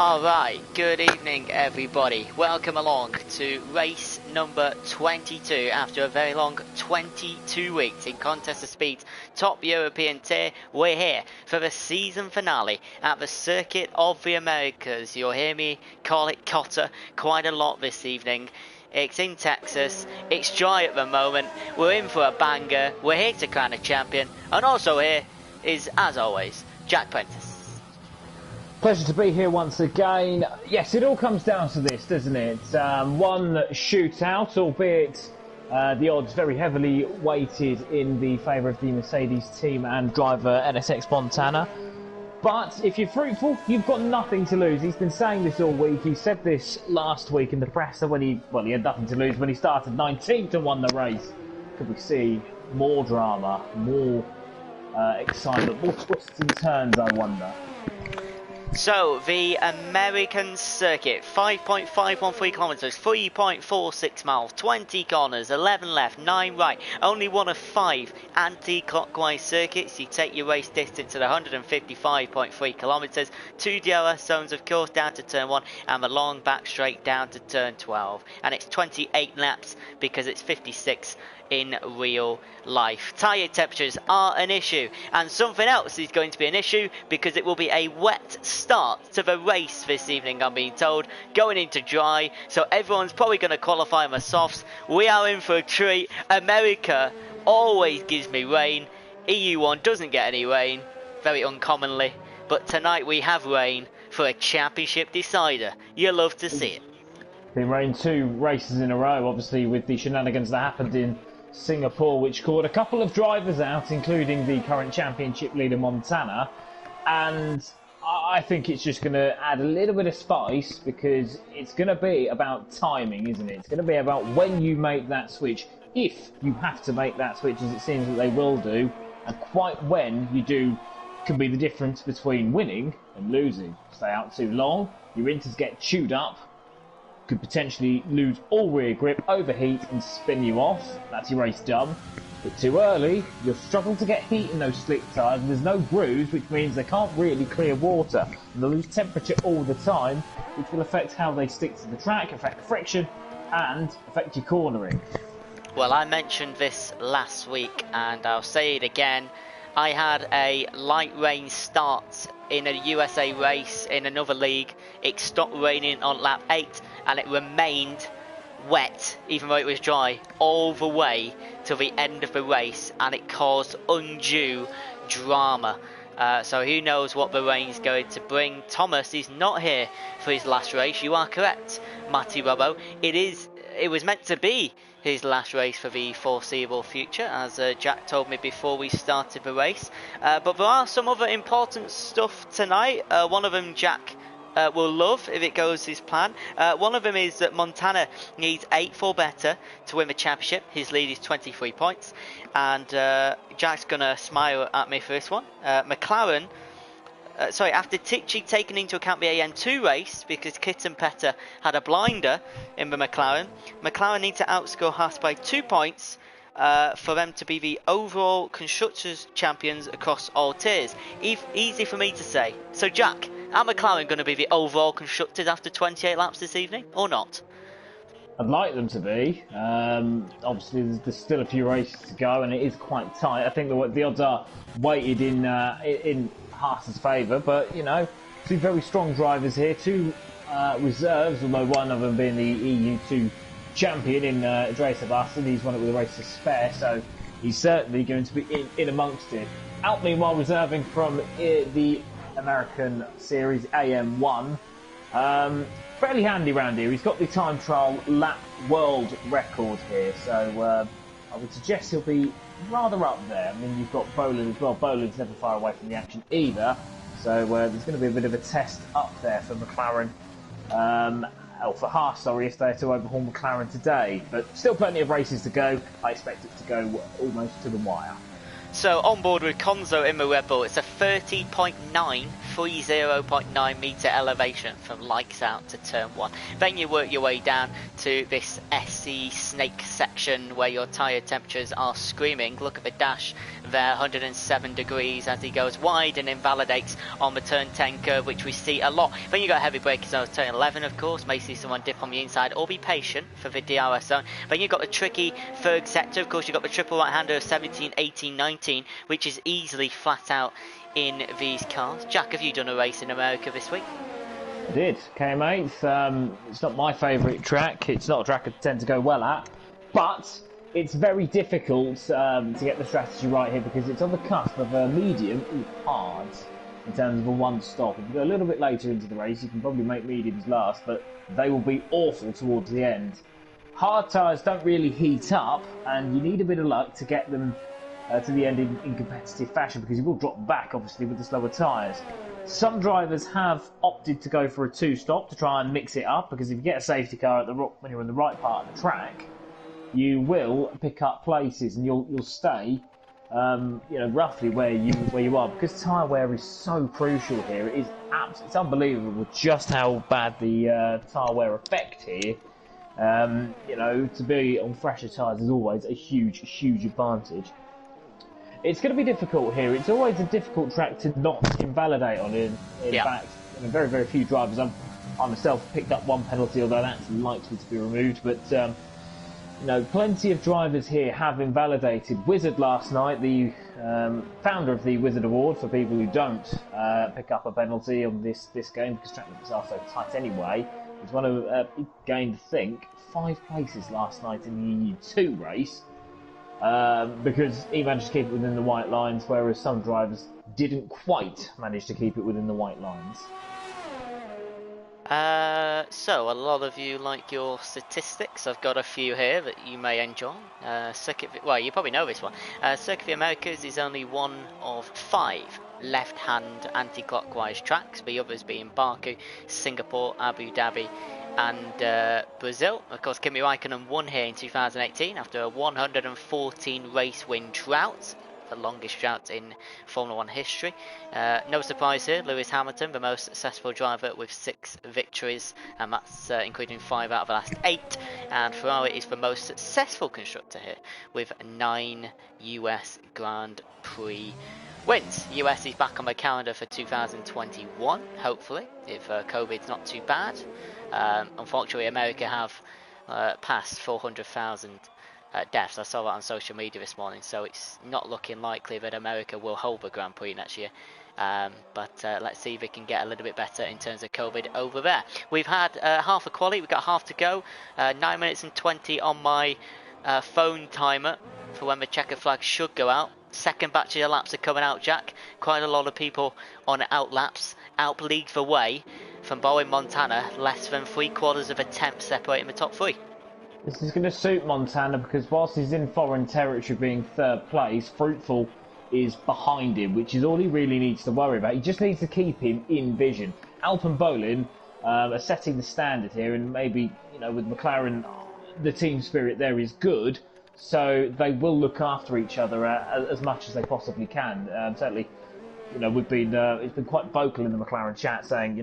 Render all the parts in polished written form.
Alright, good evening everybody. Welcome along to race number 22 after a very long 22 weeks in Contest of Speed Top European Tier. We're here for the season finale at the Circuit of the Americas. You'll hear me call it Cotter quite a lot this evening. It's in Texas, it's dry at the moment, we're in for a banger, we're here to crown a champion, and also here is, as always, Jack Prentice. Pleasure to be here once again. Yes, it all comes down to this, doesn't it? One shootout, albeit the odds very heavily weighted in the favour of the Mercedes team and driver NSX Montana. But if you're fruitful, you've got nothing to lose. He's been saying this all week. He said this last week in the presser when he had nothing to lose when he started 19th and won the race. Could we see more drama, more excitement, more twists and turns, I wonder? So, the American circuit, 5.513 kilometres, 3.46 miles, 20 corners, 11 left, 9 right, only one of 5 anti-clockwise circuits. You take your race distance at 155.3 kilometres, 2 DRS zones of course down to turn 1 and the long back straight down to turn 12. And it's 28 laps because it's 56 in real life. Tyre temperatures are an issue, and something else is going to be an issue because it will be a wet start to the race this evening, I'm being told, going into dry, so everyone's probably going to qualify on the softs. We are in for a treat. America always gives me rain. EU1 doesn't get any rain, very uncommonly, but tonight we have rain for a championship decider. You'll love to see it. Been rain 2 races in a row, obviously, with the shenanigans that happened in Singapore, which caught a couple of drivers out, including the current championship leader Montana, and I think it's just going to add a little bit of spice because it's going to be about timing, isn't it? It's going to be about when you make that switch, if you have to make that switch, as it seems that they will do, and quite when you do can be the difference between winning and losing. Stay out too long, your inters get chewed up, could potentially lose all rear grip, overheat and spin you off. That's your race done. But too early, you'll struggle to get heat in those slick tyres and there's no grooves, which means they can't really clear water. And they'll lose temperature all the time, which will affect how they stick to the track, affect friction and affect your cornering. Well, I mentioned this last week and I'll say it again. I had a light rain start in a USA race in another league. It stopped raining on lap 8 and it remained wet, even though it was dry, all the way till the end of the race, and it caused undue drama. So who knows what the rain's going to bring. Thomas is not here for his last race. You are correct, Matty Robbo. It was meant to be his last race for the foreseeable future, as Jack told me before we started the race. But there are some other important stuff tonight. One of them Jack will love if it goes his plan. One of them is that Montana needs 8 for better to win the championship. His lead is 23 points. And Jack's going to smile at me for this one. McLaren, after Tichy taking into account the AN2 race, because Kitten Petter had a blinder in the McLaren need to outscore Haas by 2 points for them to be the overall Constructors' champions across all tiers. Easy for me to say. So Jack, are McLaren going to be the overall Constructors after 28 laps this evening, or not? I'd like them to be. Obviously, there's still a few races to go, and it is quite tight. I think the odds are weighted in Haas's favour, but you know, 2 very strong drivers here, 2 reserves, although one of them being the EU2 champion in Andrea Sebastian. He's won it with a race to spare, so he's certainly going to be in amongst it. Out meanwhile, reserving from the American Series AM1. Fairly handy round here. He's got the time trial lap world record here, so I would suggest he'll be rather up there. I mean, you've got Boland as well. Boland's never far away from the action either, so there's going to be a bit of a test up there for McLaren. For Haas, sorry, if they're to overhaul McLaren today. But still plenty of races to go. I expect it to go almost to the wire. So on board with Konzo in the Red Bull, it's a 30.9 free 0.9 meter elevation from lights out to turn 1. Then you work your way down to this SE snake section where your tyre temperatures are screaming. Look at the dash there, 107 degrees as he goes wide and invalidates on the turn 10 curve, which we see a lot. Then you got heavy braking on turn 11, of course. May see someone dip on the inside, or be patient for the DRS zone. Then you've got the tricky third sector. Of course, you've got the triple right-hander of 17, 18, 19, which is easily flat out in these cars. Jack, have you done a race in America this week? I did. KM8. It's not my favourite track. It's not a track I tend to go well at, but it's very difficult to get the strategy right here because it's on the cusp of a medium hard in terms of a one stop. If you go a little bit later into the race, you can probably make mediums last, but they will be awful towards the end. Hard tyres don't really heat up, and you need a bit of luck to get them to the end in competitive fashion, because you will drop back, obviously, with the slower tyres. Some drivers have opted to go for a two-stop to try and mix it up, because if you get a safety car at when you're in the right part of the track, you will pick up places and you'll stay, roughly where you are, because tyre wear is so crucial here. It's unbelievable just how bad the tyre wear effect here. To be on fresher tyres is always a huge advantage. It's going to be difficult here. It's always a difficult track to not invalidate on. In fact, very few drivers. I myself picked up one penalty, although that's likely to be removed. But plenty of drivers here have invalidated. Wizard last night, the founder of the Wizard Award, for people who don't pick up a penalty on this game, because track limits are so tight anyway, was one of he gained, I think, 5 places last night in the EU2 race. Because he managed to keep it within the white lines, whereas some drivers didn't quite manage to keep it within the white lines. So a lot of you like your statistics. I've got a few here that you may enjoy. Well, you probably know this one. Circuit of the Americas is only one of 5 left-hand anti-clockwise tracks, the others being Baku, Singapore, Abu Dhabi and Brazil. Of course, Kimi Raikkonen won here in 2018 after a 114 race win drought, the longest drought in Formula 1 history. No surprise here, Lewis Hamilton, the most successful driver with 6 victories, and that's including 5 out of the last 8. And Ferrari is the most successful constructor here with 9 US Grand Prix wins. US is back on the calendar for 2021, hopefully, if COVID's not too bad. Unfortunately, America have passed 400,000 deaths. I saw that on social media this morning, so it's not looking likely that America will hold the Grand Prix next year. But let's see if it can get a little bit better in terms of COVID over there. We've had half a quali, we've got half to go. 9 minutes and 20 on my phone timer for when the checker flag should go out. Second batch of laps are coming out, Jack. Quite a lot of people on out laps. Out-leagued the way from Bowen, Montana. Less than 3/4 of a tenth separating the top 3. This is going to suit Montana, because whilst he's in foreign territory being 3rd place, Fruitful is behind him, which is all he really needs to worry about. He just needs to keep him in vision. Alpenbolin are setting the standard here, and maybe, with McLaren, the team spirit there is good, so they will look after each other as much as they possibly can. Certainly, it's been quite vocal in the McLaren chat, saying,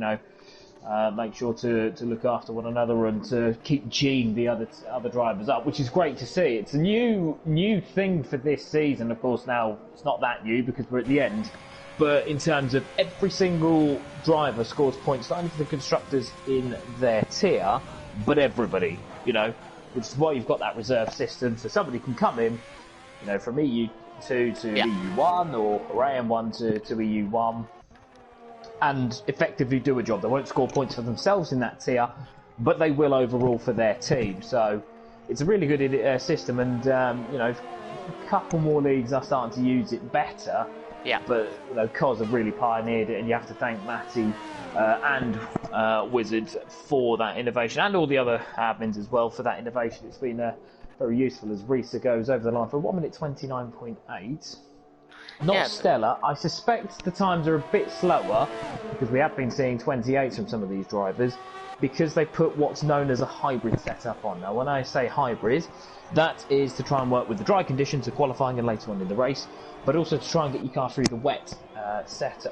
make sure to look after one another and to keep Gene the other drivers up, which is great to see. It's a new thing for this season. Of course, now it's not that new because we're at the end, but in terms of every single driver scores points, not only for the constructors in their tier, but everybody, which is why you've got that reserve system, so somebody can come in, from EU2 to EU1 or AM1 to EU1 and effectively do a job. They won't score points for themselves in that tier, but they will overall for their team. So it's a really good system, and a couple more leagues are starting to use it better. Yeah. But Cos have really pioneered it, and you have to thank Matty and Wizard for that innovation, and all the other admins as well for that innovation. It's been very useful as Risa goes over the line for 1 minute 29.8. Not stellar. I suspect the times are a bit slower because we have been seeing 28s from some of these drivers, because they put what's known as a hybrid setup on. Now, when I say hybrid, that is to try and work with the dry conditions of qualifying and later on in the race, but also to try and get your car through the wet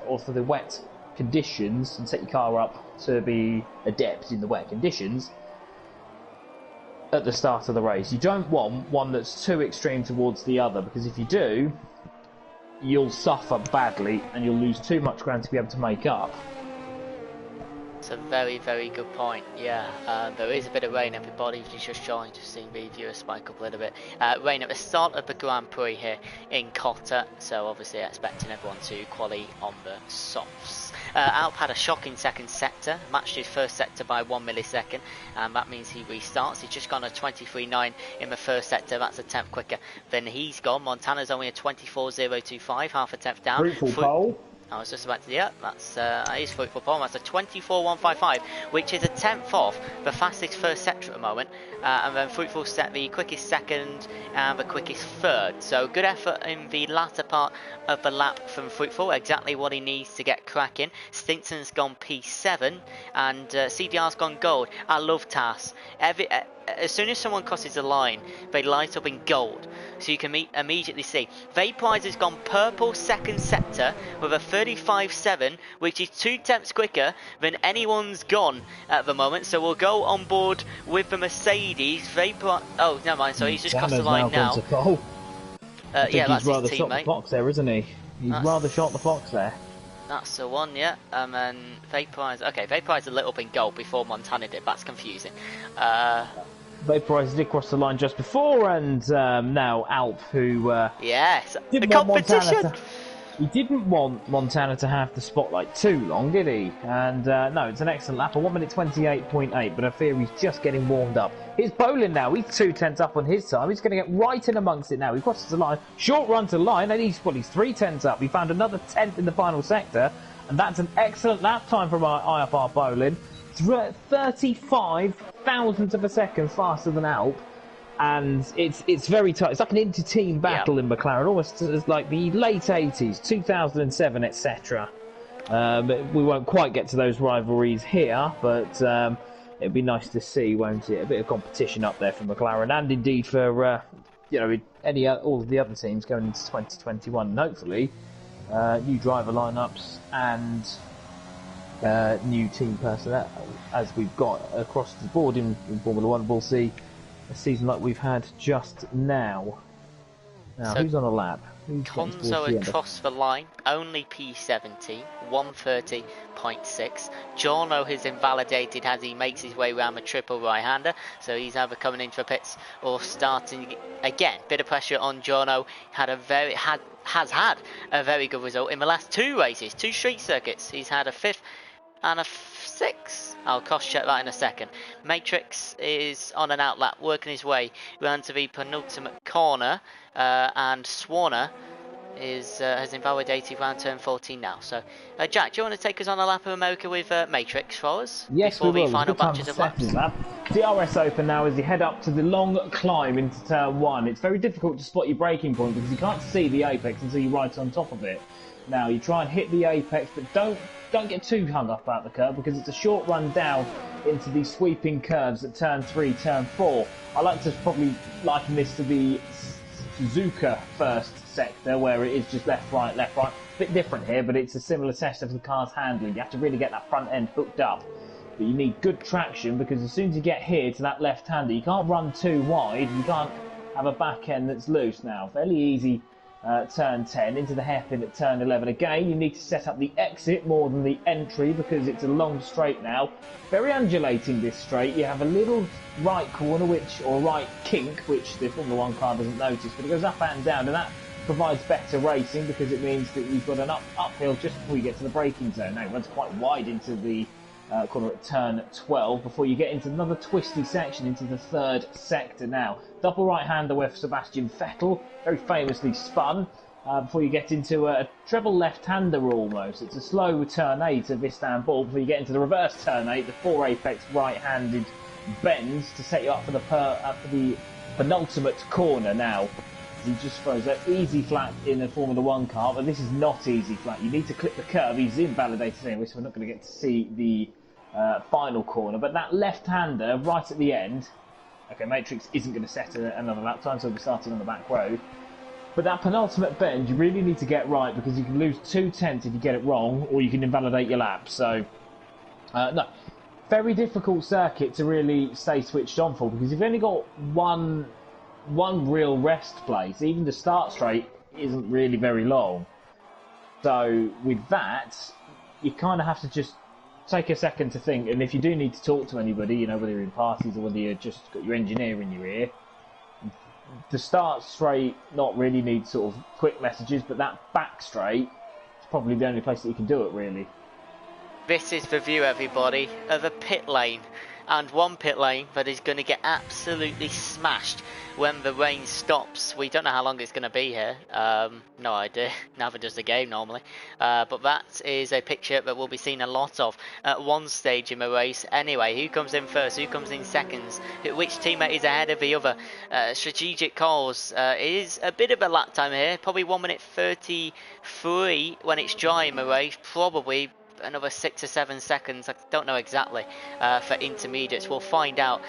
or for the wet conditions and set your car up to be adept in the wet conditions at the start of the race. You don't want one that's too extreme towards the other, because if you do, you'll suffer badly and you'll lose too much ground to be able to make up. It's a very, very good point. Yeah, there is a bit of rain, everybody. If you're just joined, just seeing the viewer spike up a little bit. Rain at the start of the Grand Prix here in Qatar, so obviously expecting everyone to quali on the softs. Alp had a shocking second sector, matched his first sector by 1 millisecond, and that means he restarts. He's just gone a 23.9 in the first sector. That's a tenth quicker than he's gone. Montana's only a 24.025, half a tenth down. Fruitful pole. I was just about to, yeah, that is fruitful pole. That's a 24.155, which is a tenth off the fastest first sector at the moment. And then Fruitful set the quickest second and the quickest third. So good effort in the latter part of the lap from Fruitful, exactly what he needs to get cracking. Stinson's gone P7 and CDR's gone gold. I love TAS. As soon as someone crosses the line, they light up in gold, so you can immediately see. Vaporizer's gone purple second sector with a 35.7, which is 2 tenths quicker than anyone's gone at the moment. So we'll go on board with the Mercedes. Oh, never mind. So he's just crossed the line now. Yeah, that's his rather shot the teammate. fox there, isn't he? He's rather shot the fox there. That's the one, yeah. And then Vaporizer. Okay, Vaporizer lit up in gold before Montana did. That's confusing. Vaporizer did cross the line just before, and now Alp, who yes, the didn't want competition. He didn't want Montana to have the spotlight too long, did he? And no, it's an excellent lap, a 1 minute 28.8, but I fear he's just getting warmed up. Here's Bolin now, he's 2 tenths up on his time, he's going to get right in amongst it now. He crosses the line, short run to the line, and he's 3 tenths up. He found another 10th in the final sector, and that's an excellent lap time from our IFR Bolin. 35 thousandths of a second faster than Alp. And it's very tight. It's like an inter-team battle in McLaren, almost like the late 80s, 2007, etc. We won't quite get to those rivalries here, but it'd be nice to see, won't it? A bit of competition up there for McLaren, and indeed for all of the other teams going into 2021, and hopefully new driver lineups and new team personnel, as we've got across the board in Formula One. We'll see a season like we've had just now. Now, so who's on a lap? Conzo across the line, only P70, 130.6. Giorno has invalidated as he makes his way around the triple right-hander, so he's either coming in for pits or starting again. Bit of pressure on Giorno. Has had a very good result in the last 2 races, 2 street circuits. He's had a 5th and a 6th. I'll cross check that in a second. Matrix is on an outlap, working his way round to the penultimate corner, and Swarner has invalidated round turn 14 now. So, Jack, do you want to take us on a lap of America with Matrix for us? Yes, before we will. The final batches of laps? DRS open now as you head up to the long climb into turn 1. It's very difficult to spot your braking point because you can't see the apex until you're right on top of it. Now, you try and hit the apex, but don't get too hung up about the curve because it's a short run down into the sweeping curves at turn 3, turn 4. I like to probably liken this to the Suzuka first sector, where it is just left, right, left, right. A bit different here, but it's a similar test of the car's handling. You have to really get that front end hooked up. But you need good traction because as soon as you get here to that left-hander, you can't run too wide. You can't have a back end that's loose now. Fairly easy. Turn 10 into the hairpin at turn 11. Again, you need to set up the exit more than the entry because it's a long straight now. Very undulating this straight. You have a little right corner or right kink, which the Formula 1 car doesn't notice, but it goes up and down, and that provides better racing because it means that you've got an uphill just before you get to the braking zone. Now it runs quite wide into the corner at turn 12 before you get into another twisty section into the 3rd sector now. Double right-hander with Sebastian Vettel, very famously spun before you get into a treble left-hander almost. It's a slow turn 8 of Istanbul before you get into the reverse turn 8, the 4 apex right-handed bends to set you up for the penultimate corner now. He just throws an easy flat in a Formula 1 car, but this is not easy flat. You need to clip the curve. He's invalidated anyway, so we're not going to get to see the final corner. But that left-hander right at the end, okay, Matrix isn't going to set another lap time, so we'll be starting on the back road. But that penultimate bend, you really need to get right because you can lose 2/10 if you get it wrong, or you can invalidate your lap. So, no, very difficult circuit to really stay switched on for because you've only got one real rest place. Even the start straight isn't really very long. So with that, you kind of have to just take a second to think. And if you do need to talk to anybody, you know, whether you're in parties or whether you've just got your engineer in your ear, the start straight not really needs sort of quick messages, but that back straight is probably the only place that you can do it, really. This is the view, everybody, of a pit lane, and one pit lane that is going to get absolutely smashed when the rain stops. We don't know how long it's going to be here, no idea, neither does the game normally, but that is a picture that we'll be seeing a lot of at one stage in the race. Anyway, who comes in first, who comes in seconds, which teammate is ahead of the other, strategic calls. It is a bit of a lap time here, probably 1 minute 33 when it's dry in the race, probably another 6 or 7 seconds, I don't know exactly, for intermediates. We'll find out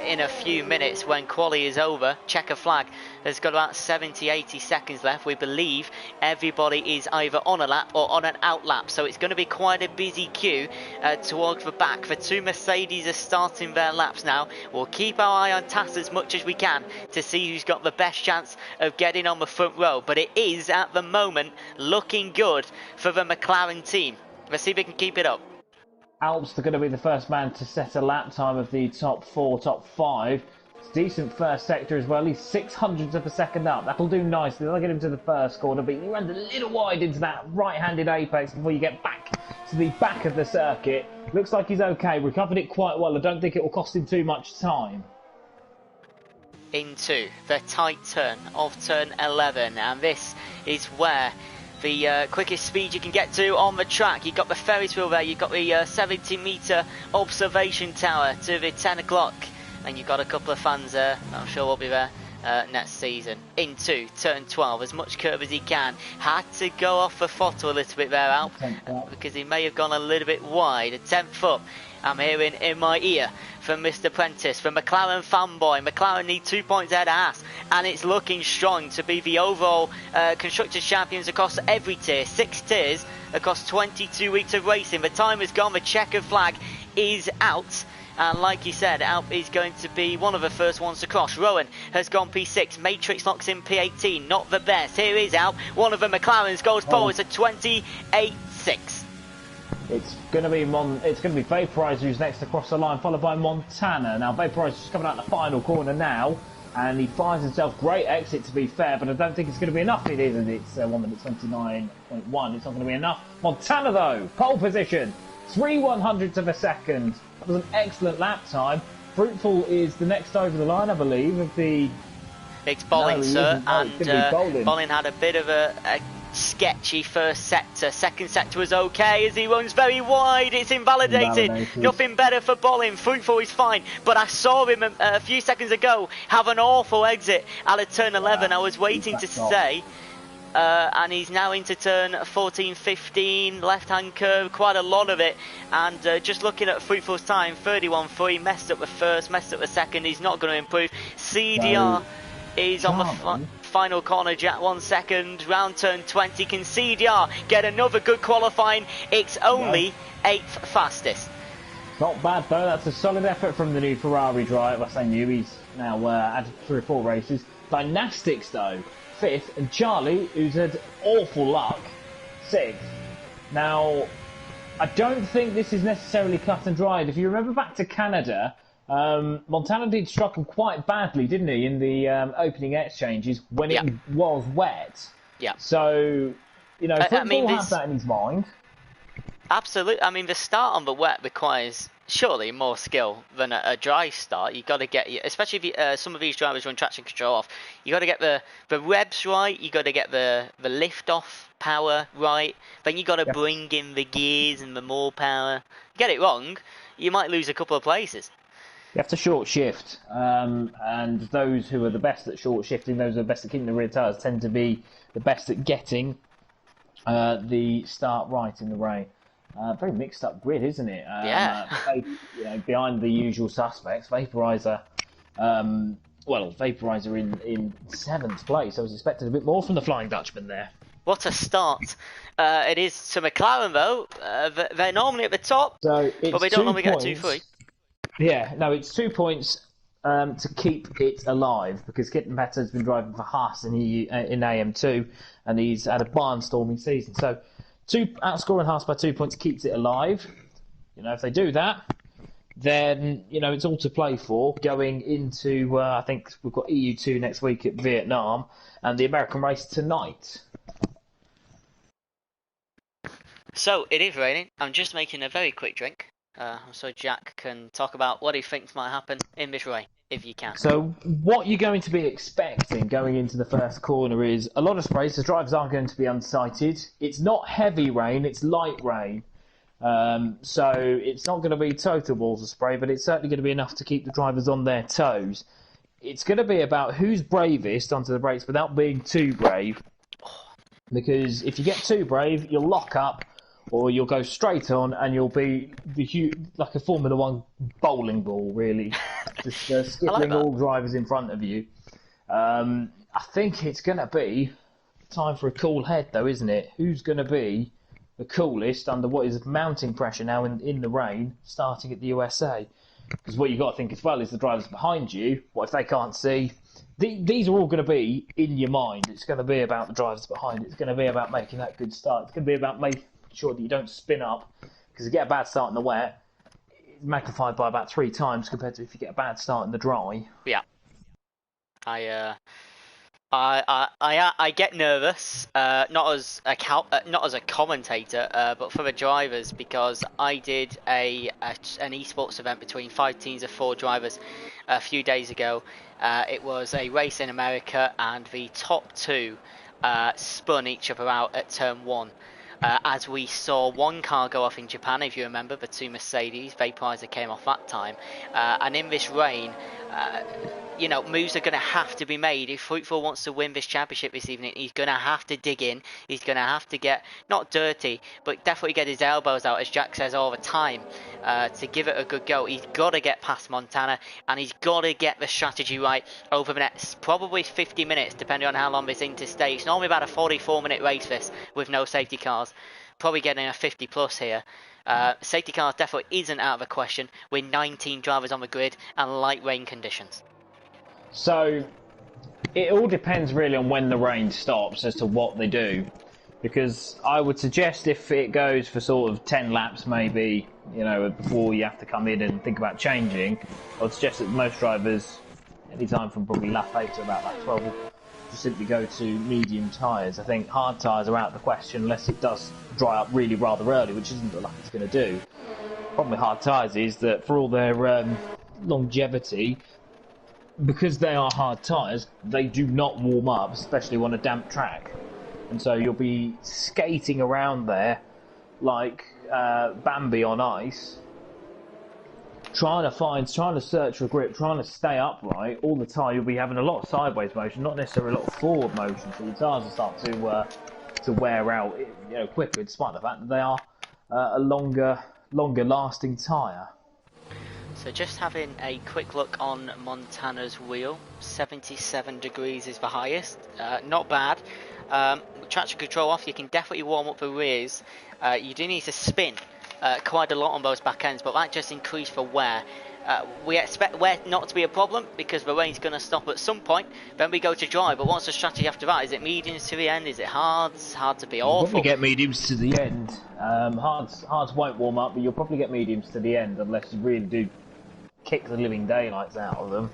in a few minutes when quali is over. Checker flag has got about 70-80 seconds left. We believe everybody is either on a lap or on an out lap, so it's going to be quite a busy queue towards the back. The two Mercedes are starting their laps now. We'll keep our eye on TAS as much as we can to see who's got the best chance of getting on the front row, but it is at the moment looking good for the McLaren team. Let's see if we can keep it up. Alps are going to be the first man to set a lap time of the top 4, top 5. It's decent first sector as well. He's 600ths of a second up. That'll do nicely. That'll get him to the first corner, but he runs a little wide into that right-handed apex before you get back to the back of the circuit. Looks like he's okay. Recovered it quite well. I don't think it will cost him too much time. Into the tight turn of turn 11, and this is where the quickest speed you can get to on the track. You've got the Ferris wheel there, you've got the 70-metre observation tower to the 10 o'clock, and you've got a couple of fans there. I'm sure we'll be there next season. Into turn 12, as much curve as he can. Had to go off the throttle a little bit there, Alp, because he may have gone a little bit wide. A 10th up, I'm hearing in my ear from Mr. Prentice, from McLaren fanboy. McLaren need 2 points ahead of Haas, and it's looking strong to be the overall Constructors Champions across every tier. 6 tiers across 22 weeks of racing. The time has gone, the checkered flag is out. And like you said, Alp is going to be one of the first ones to cross. Rowan has gone P6. Matrix locks in P18. Not the best. Here is Alp. One of the McLarens goes forward to 28.6. It's going to be Vaporizer who's next to cross the line, followed by Montana. Now Vaporizer's coming out the final corner now, and he finds himself great exit to be fair, but I don't think it's going to be enough. It isn't. It's 1 minute 29.1. It's not going to be enough. Montana though, pole position, 3/100ths of a second. That was an excellent lap time. Fruitful is the next over the line, I believe, of the... It's Bolin, sir, and Bolin had a bit of a sketchy first sector. Second sector was okay as he runs very wide. It's invalidated. Nothing better for Bolin. Fruitful is fine, but I saw him a few seconds ago have an awful exit out of turn 11. I was waiting to say, and he's now into turn 14, 15, left-hand curve, quite a lot of it, and just looking at Fruitful's time, 31.3, messed up the first, messed up the second. He's not going to improve. CDR is on the final corner, Jack, 1 second, round turn 20. Can CDR get another good qualifying? It's only 8th fastest. Not bad though, that's a solid effort from the new Ferrari driver. I say new, he's now had 3 or 4 races. Dynastics though, 5th, and Charlie, who's had awful luck, 6th. Now, I don't think this is necessarily cut and dried. If you remember back to Canada, Montana did struck him quite badly, didn't he, in the opening exchanges when it was wet. Yeah. So, you know, Fruitful has that in his mind. Absolutely. I mean, the start on the wet requires surely more skill than a dry start. You've got to get, especially if some of these drivers run traction control off, you got to get the revs right, you got to get the lift off power right, then you got to bring in the gears and the more power. Get it wrong, you might lose a couple of places. You have to short shift, and those who are the best at short shifting, those who are best at keeping the rear tyres, tend to be the best at getting the start right in the rain. Very mixed up grid, isn't it? Yeah. Behind the usual suspects, Vaporizer well, Vaporizer in 7th place. I was expecting a bit more from the Flying Dutchman there. What a start. It is to McLaren, though. They're normally at the top, So it's but they don't normally get 2-3. Yeah, no, it's 2 points to keep it alive, because Kitten Petter's been driving for Haas in AM2, and he's had a barnstorming season. So outscoring Haas by 2 points keeps it alive. If they do that, then it's all to play for going into. I think we've got EU2 next week at Vietnam, and the American race tonight. So it is raining. I'm just making a very quick drink, so Jack can talk about what he thinks might happen in this rain, if you can. So what you're going to be expecting going into the first corner is a lot of sprays. The drivers aren't going to be unsighted. It's not heavy rain, it's light rain. So it's not going to be total balls of spray, but it's certainly going to be enough to keep the drivers on their toes. It's going to be about who's bravest onto the brakes without being too brave. Because if you get too brave, you'll lock up, or you'll go straight on, and you'll be like a Formula 1 bowling ball, really. Just skipping all drivers in front of you. I think it's going to be time for a cool head, though, isn't it? Who's going to be the coolest under what is mounting pressure now in the rain, starting at the USA? Because what you've got to think as well is the drivers behind you. What if they can't see? These are all going to be in your mind. It's going to be about the drivers behind. It's going to be about making that good start. It's going to be about making sure that you don't spin up, because if you get a bad start in the wet, it's magnified by about 3 times compared to if you get a bad start in the dry. Yeah. I get nervous, not as a commentator, but for the drivers, because I did an esports event between 5 teams of 4 drivers a few days ago. It was a race in America, and the top 2 spun each other out at turn 1. As we saw one car go off in Japan, if you remember, the 2 Mercedes, Vaporizer came off that time. And in this rain, moves are going to have to be made. If Fruitful wants to win this championship this evening, he's going to have to dig in. He's going to have to get, not dirty, but definitely get his elbows out, as Jack says all the time, to give it a good go. He's got to get past Montana, and he's got to get the strategy right over the next probably 50 minutes, depending on how long this interstate. It's normally about a 44-minute race, this, with no safety cars. Probably getting a 50 plus here. Safety cars definitely isn't out of the question with 19 drivers on the grid and light rain conditions. So it all depends really on when the rain stops as to what they do, because I would suggest if it goes for sort of 10 laps maybe, before you have to come in and think about changing, I would suggest that most drivers, anytime from probably lap 8 to about lap 12, will just simply go to medium tyres. I think hard tyres are out of the question unless it does dry up really rather early, which isn't like it's going to do. The problem with hard tyres is that for all their longevity, because they are hard tyres, they do not warm up, especially on a damp track. And so you'll be skating around there like Bambi on ice, trying to search for grip, trying to stay upright all the time. You'll be having a lot of sideways motion, not necessarily a lot of forward motion, so your tyres will start to wear out quicker, despite the fact that they are a longer lasting tyre. So just having a quick look on Montana's wheel, 77 degrees is the highest, not bad. Traction control off, you can definitely warm up the rears. You do need to spin quite a lot on those back ends, but that just increased the wear. We expect wear not to be a problem because the rain's going to stop at some point. Then we go to dry, but what's the strategy after that? Is it mediums to the end? Is it hards? It's hard to be awful. You'll probably get mediums to the end. Hards won't warm up, but you'll probably get mediums to the end unless you really do kick the living daylights out of them.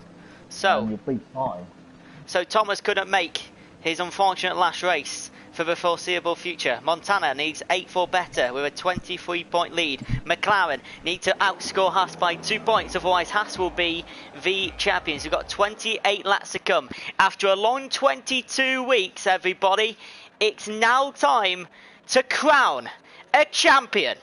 So and you'll be fine. So Thomas couldn't make his unfortunate last race for the foreseeable future. Montana needs 8 for better with a 23-point lead. McLaren need to outscore Haas by 2 points, otherwise Haas will be the champions. We've got 28 laps to come. After a long 22 weeks, everybody, it's now time to crown a champion.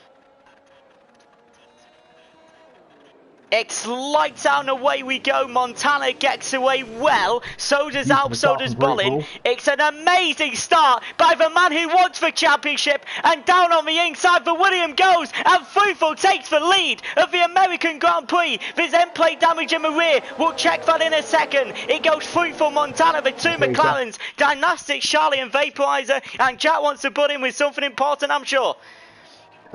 It's lights out and away we go. Montana gets away well. So does Alp, so does Bolin. It's an amazing start by the man who wants the championship. And down on the inside, the William goes. And Fruitful takes the lead of the American Grand Prix. There's end plate damage in the rear. We'll check that in a second. It goes Fruitful, Montana, the two McLarens. Dynastic, Charlie and Vaporizer. And Jack wants to butt in with something important, I'm sure.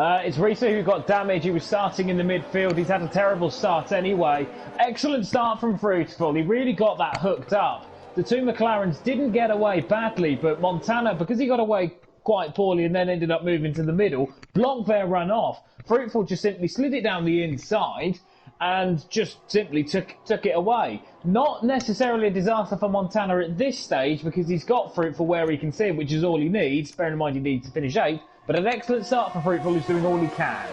It's Risa who got damage. He was starting in the midfield. He's had a terrible start anyway. Excellent start from Fruitful. He really got that hooked up. The two McLarens didn't get away badly, but Montana, because he got away quite poorly and then ended up moving to the middle, blocked their run off. Fruitful just simply slid it down the inside and just simply took it away. Not necessarily a disaster for Montana at this stage, because he's got Fruitful where he can see him, which is all he needs. Bearing in mind he needs to finish 8th. But an excellent start for Fruitful, who's doing all he can.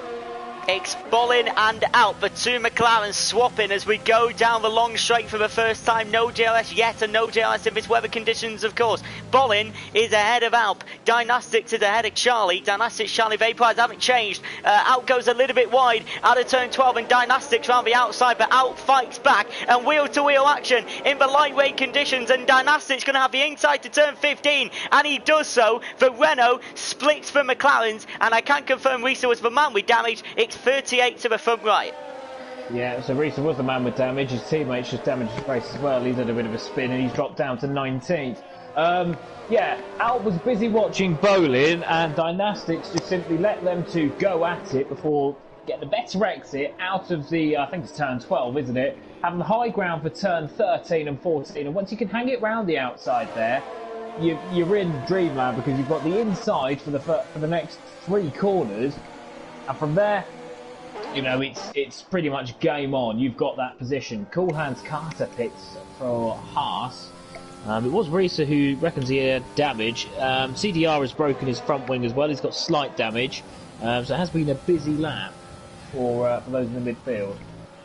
It's Bolin and out, the two McLarens swapping as we go down the long straight for the first time. No JLS yet, and no JLS in this weather conditions, of course. Bolin is ahead of Alp. Dynastics is ahead of Charlie. Dynastics, Charlie, Vaporize haven't changed. Alp goes a little bit wide out of turn 12, and Dynastics around the outside, but Alp fights back, and wheel-to-wheel action in the lightweight conditions, and Dynastics going to have the inside to turn 15, and he does so. The Renault splits the McLarens, and I can confirm Risa was the man with damage. It's 38 to the front right. Yeah, so Risa was the man with damage. His teammates just damaged his race as well. He's had a bit of a spin and he's dropped down to 19th. Yeah, Alp was busy watching Bolin, and Dynastics just simply let them two go at it before getting a better exit out of the, I think it's turn 12, isn't it? Having the high ground for turn 13 and 14, and once you can hang it round the outside there, you're in dreamland, because you've got the inside for the next 3 corners, and from there, you know, it's pretty much game on. You've got that position. Cool Hands Carter picks for Haas. It was Risa who reckons he had damage. CDR has broken his front wing as well. He's got slight damage. So it has been a busy lap for those in the midfield.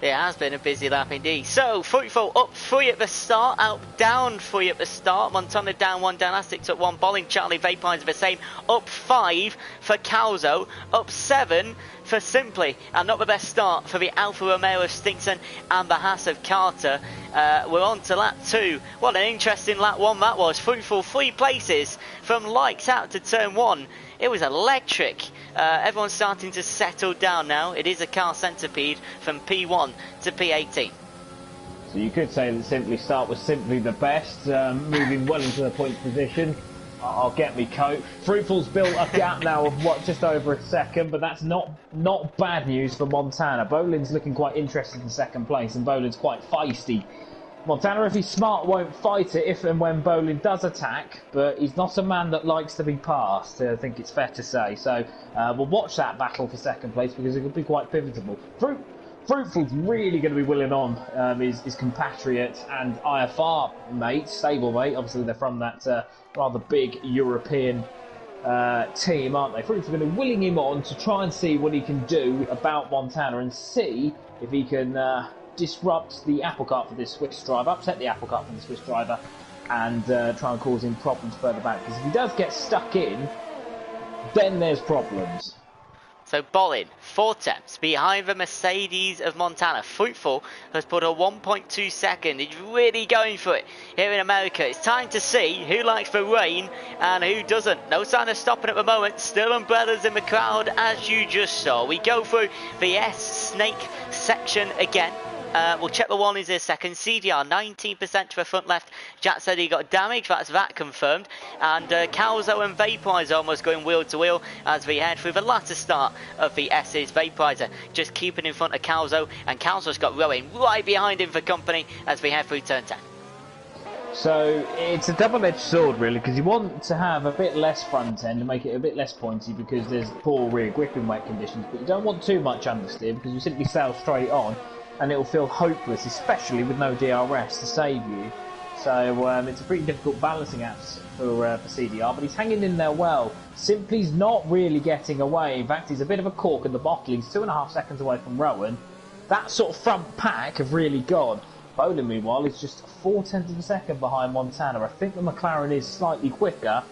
It has been a busy lap indeed. So, Fruitful up 3 at the start, Alp down 3 at the start, Montana down 1, Dynastics up 1, Bolin, Charlie, Vaporizer the same, up 5 for Calzo, up 7 for Simply, and not the best start for the Alfa Romeo of Stinkson and the Haas of Carter. We're on to lap 2. What an interesting lap 1 that was. Fruitful 3 places from lights out to turn 1. It was electric. Everyone's starting to settle down now. It is a car centipede from P1 to P18. So you could say that Simply Start was simply the best, moving well into the points position. I'll get me coat. Fruitful's built a gap now of just over a second, but that's not bad news for Montana. Bolin's looking quite interested in second place, and Bolin's quite feisty. Montana, if he's smart, won't fight it if and when Bolin does attack, but he's not a man that likes to be passed, I think it's fair to say. So we'll watch that battle for second place, because it could be quite pivotal. Fruitful's really going to be willing on his compatriot and IFR mate, stablemate. Obviously they're from that rather big European team, aren't they? Fruitful's going to be willing him on to try and see what he can do about Montana, and see if he can disrupt the apple cart for this Swiss driver, upset the apple cart for the Swiss driver, and try and cause him problems further back. Because if he does get stuck in, then there's problems. So Bolin, 4 tenths behind the Mercedes of Montana. Fruitful has put a 1.2 second. He's really going for it here in America. It's time to see who likes the rain and who doesn't. No sign of stopping at the moment. Still umbrellas in the crowd, as you just saw. We go through the S-Snake section again. We'll check the warnings in a second. CDR 19% to the front left. Jack said he got damage. That's that confirmed. And Calzo and Vaporizer almost going wheel to wheel as we head through the latter start of the S's. Vaporizer just keeping in front of Calzo, and Calzo's got Rowan right behind him for company as we head through turn 10. So it's a double-edged sword, really, because you want to have a bit less front end and make it a bit less pointy, because there's poor rear grip in wet conditions, but you don't want too much understeer, because you simply sail straight on and it'll feel hopeless, especially with no DRS to save you. So it's a pretty difficult balancing act for CDR, but he's hanging in there well. Simply's not really getting away. In fact, he's a bit of a cork in the bottle. He's 2.5 seconds away from Rowan. That sort of front pack have really gone. Bolin, meanwhile, is just 0.4 of a second behind Montana. I think the McLaren is slightly quicker,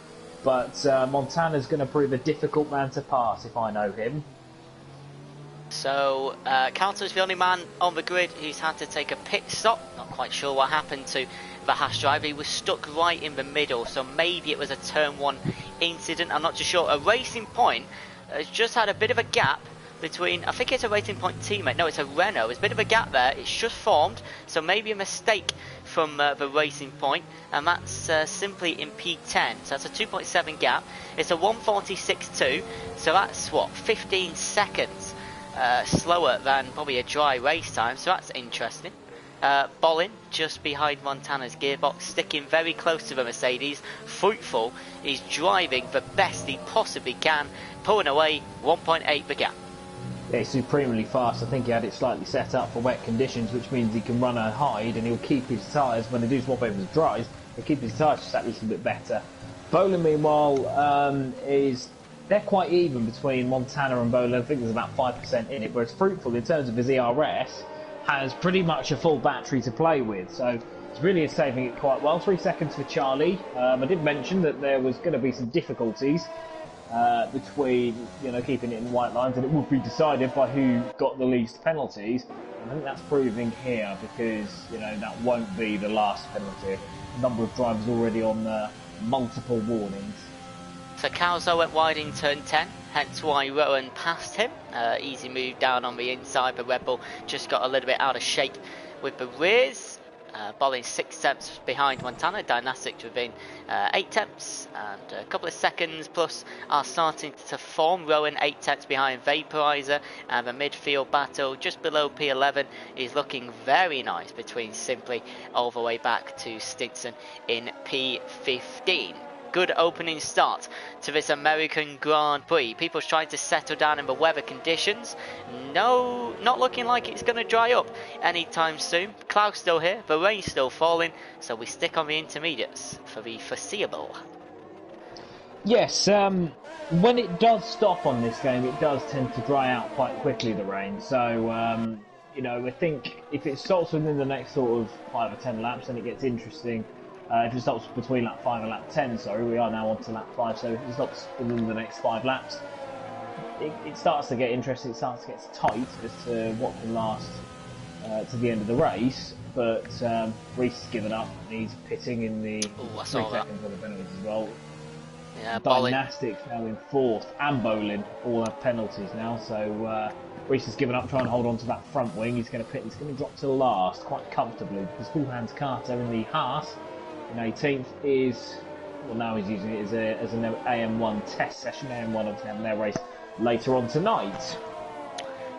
but Montana's going to prove a difficult man to pass if I know him. So Counter's the only man on the grid who's had to take a pit stop. Not quite sure what happened to the Haas driver. He was stuck right in the middle, so maybe it was a turn 1 incident. I'm not too sure. A Racing Point has just had a bit of a gap between, I think it's a Racing Point teammate. No, it's a Renault. There's a bit of a gap there. It's just formed, so maybe a mistake from the Racing Point, and that's simply in P10. So that's a 2.7 gap. It's a 1:46.2, so that's what, 15 seconds slower than probably a dry race time, so that's interesting. Bolin just behind Montana's gearbox, sticking very close to the Mercedes. Fruitful is driving the best he possibly can, pulling away 1.8 the gap. Yeah, he's supremely fast. I think he had it slightly set up for wet conditions, which means he can run and hide, and he'll keep his tyres, when they do swap over to dries, he'll keep his tyres just that little bit better. Bolin, meanwhile, they're quite even between Montana and Bolin. I think there's about 5% in it, whereas Fruitful, in terms of his ERS, has pretty much a full battery to play with, so it's really saving it quite well. 3 seconds for Charlie. I did mention that there was going to be some difficulties between, keeping it in the white lines, and it would be decided by who got the least penalties. I think that's proving here, because that won't be the last penalty. A number of drivers already on multiple warnings. So Calzo went wide in turn 10, hence why Rowan passed him. Easy move down on the inside, but Red Bull just got a little bit out of shape with the rears. Bolin 6 tenths behind Montana. Dynastics within 8 tenths, and a couple of seconds plus are starting to form. Rowan 8 tenths behind Vaporizer, and the midfield battle just below P11 is looking very nice between Simply all the way back to Stinson in P15. Good opening start to this American Grand Prix. People's trying to settle down in the weather conditions. No, not looking like it's going to dry up anytime soon. Clouds still here, the rain's still falling, so we stick on the intermediates for the foreseeable. Yes, when it does stop on this game, it does tend to dry out quite quickly, the rain. So, I think if it stops within the next sort of 5 or 10 laps, then it gets interesting. If it stops between lap 5 and lap 10, we are now on to lap 5, so if it stops within the next 5 laps, it starts to get interesting, it starts to get tight as to what can last to the end of the race, but Reese has given up, and he's pitting in the 3 seconds of the penalties as well. Yeah, Dynastics now in 4th, and Bolin all have penalties now, so Reese has given up trying to hold on to that front wing. He's going to drop to last quite comfortably, because Coolhands Carter in the Haas in 18th is, well, now he's using it as an AM1 test session. AM1 obviously having their race later on tonight.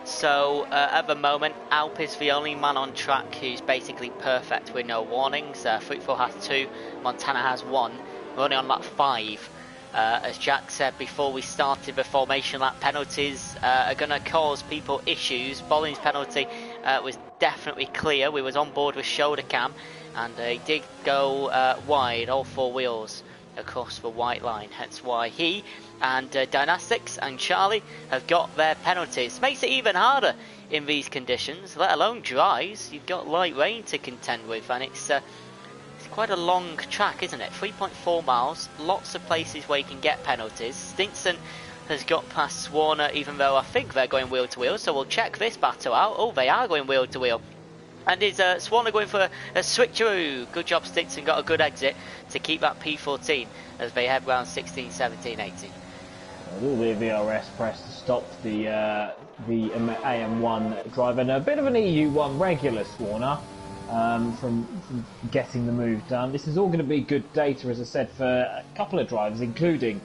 So at the moment, Alp is the only man on track who's basically perfect with no warnings. Fruitful has 2, Montana has 1. We're only on lap 5. As Jack said before we started, the formation lap penalties are going to cause people issues. Bolin's penalty was definitely clear. We was on board with shoulder cam, and he did go wide, all 4 wheels across the white line, hence why he and Dynastics and Charlie have got their penalties. Makes it even harder in these conditions, let alone dries. You've got light rain to contend with, and it's quite a long track, isn't it? 3.4 miles, lots of places where you can get penalties. Stinson has got past Swarner, even though I think they're going wheel to wheel, so we'll check this battle out. Oh, they are going wheel to wheel. And is Swarner going for a switcheroo? Good job, Stinson got a good exit to keep that P14 as they head round 16, 17, 18. A little bit of VRS press to stop the AM1 driver, and a bit of an EU1 regular Swarner from getting the move done. This is all going to be good data, as I said, for a couple of drivers, including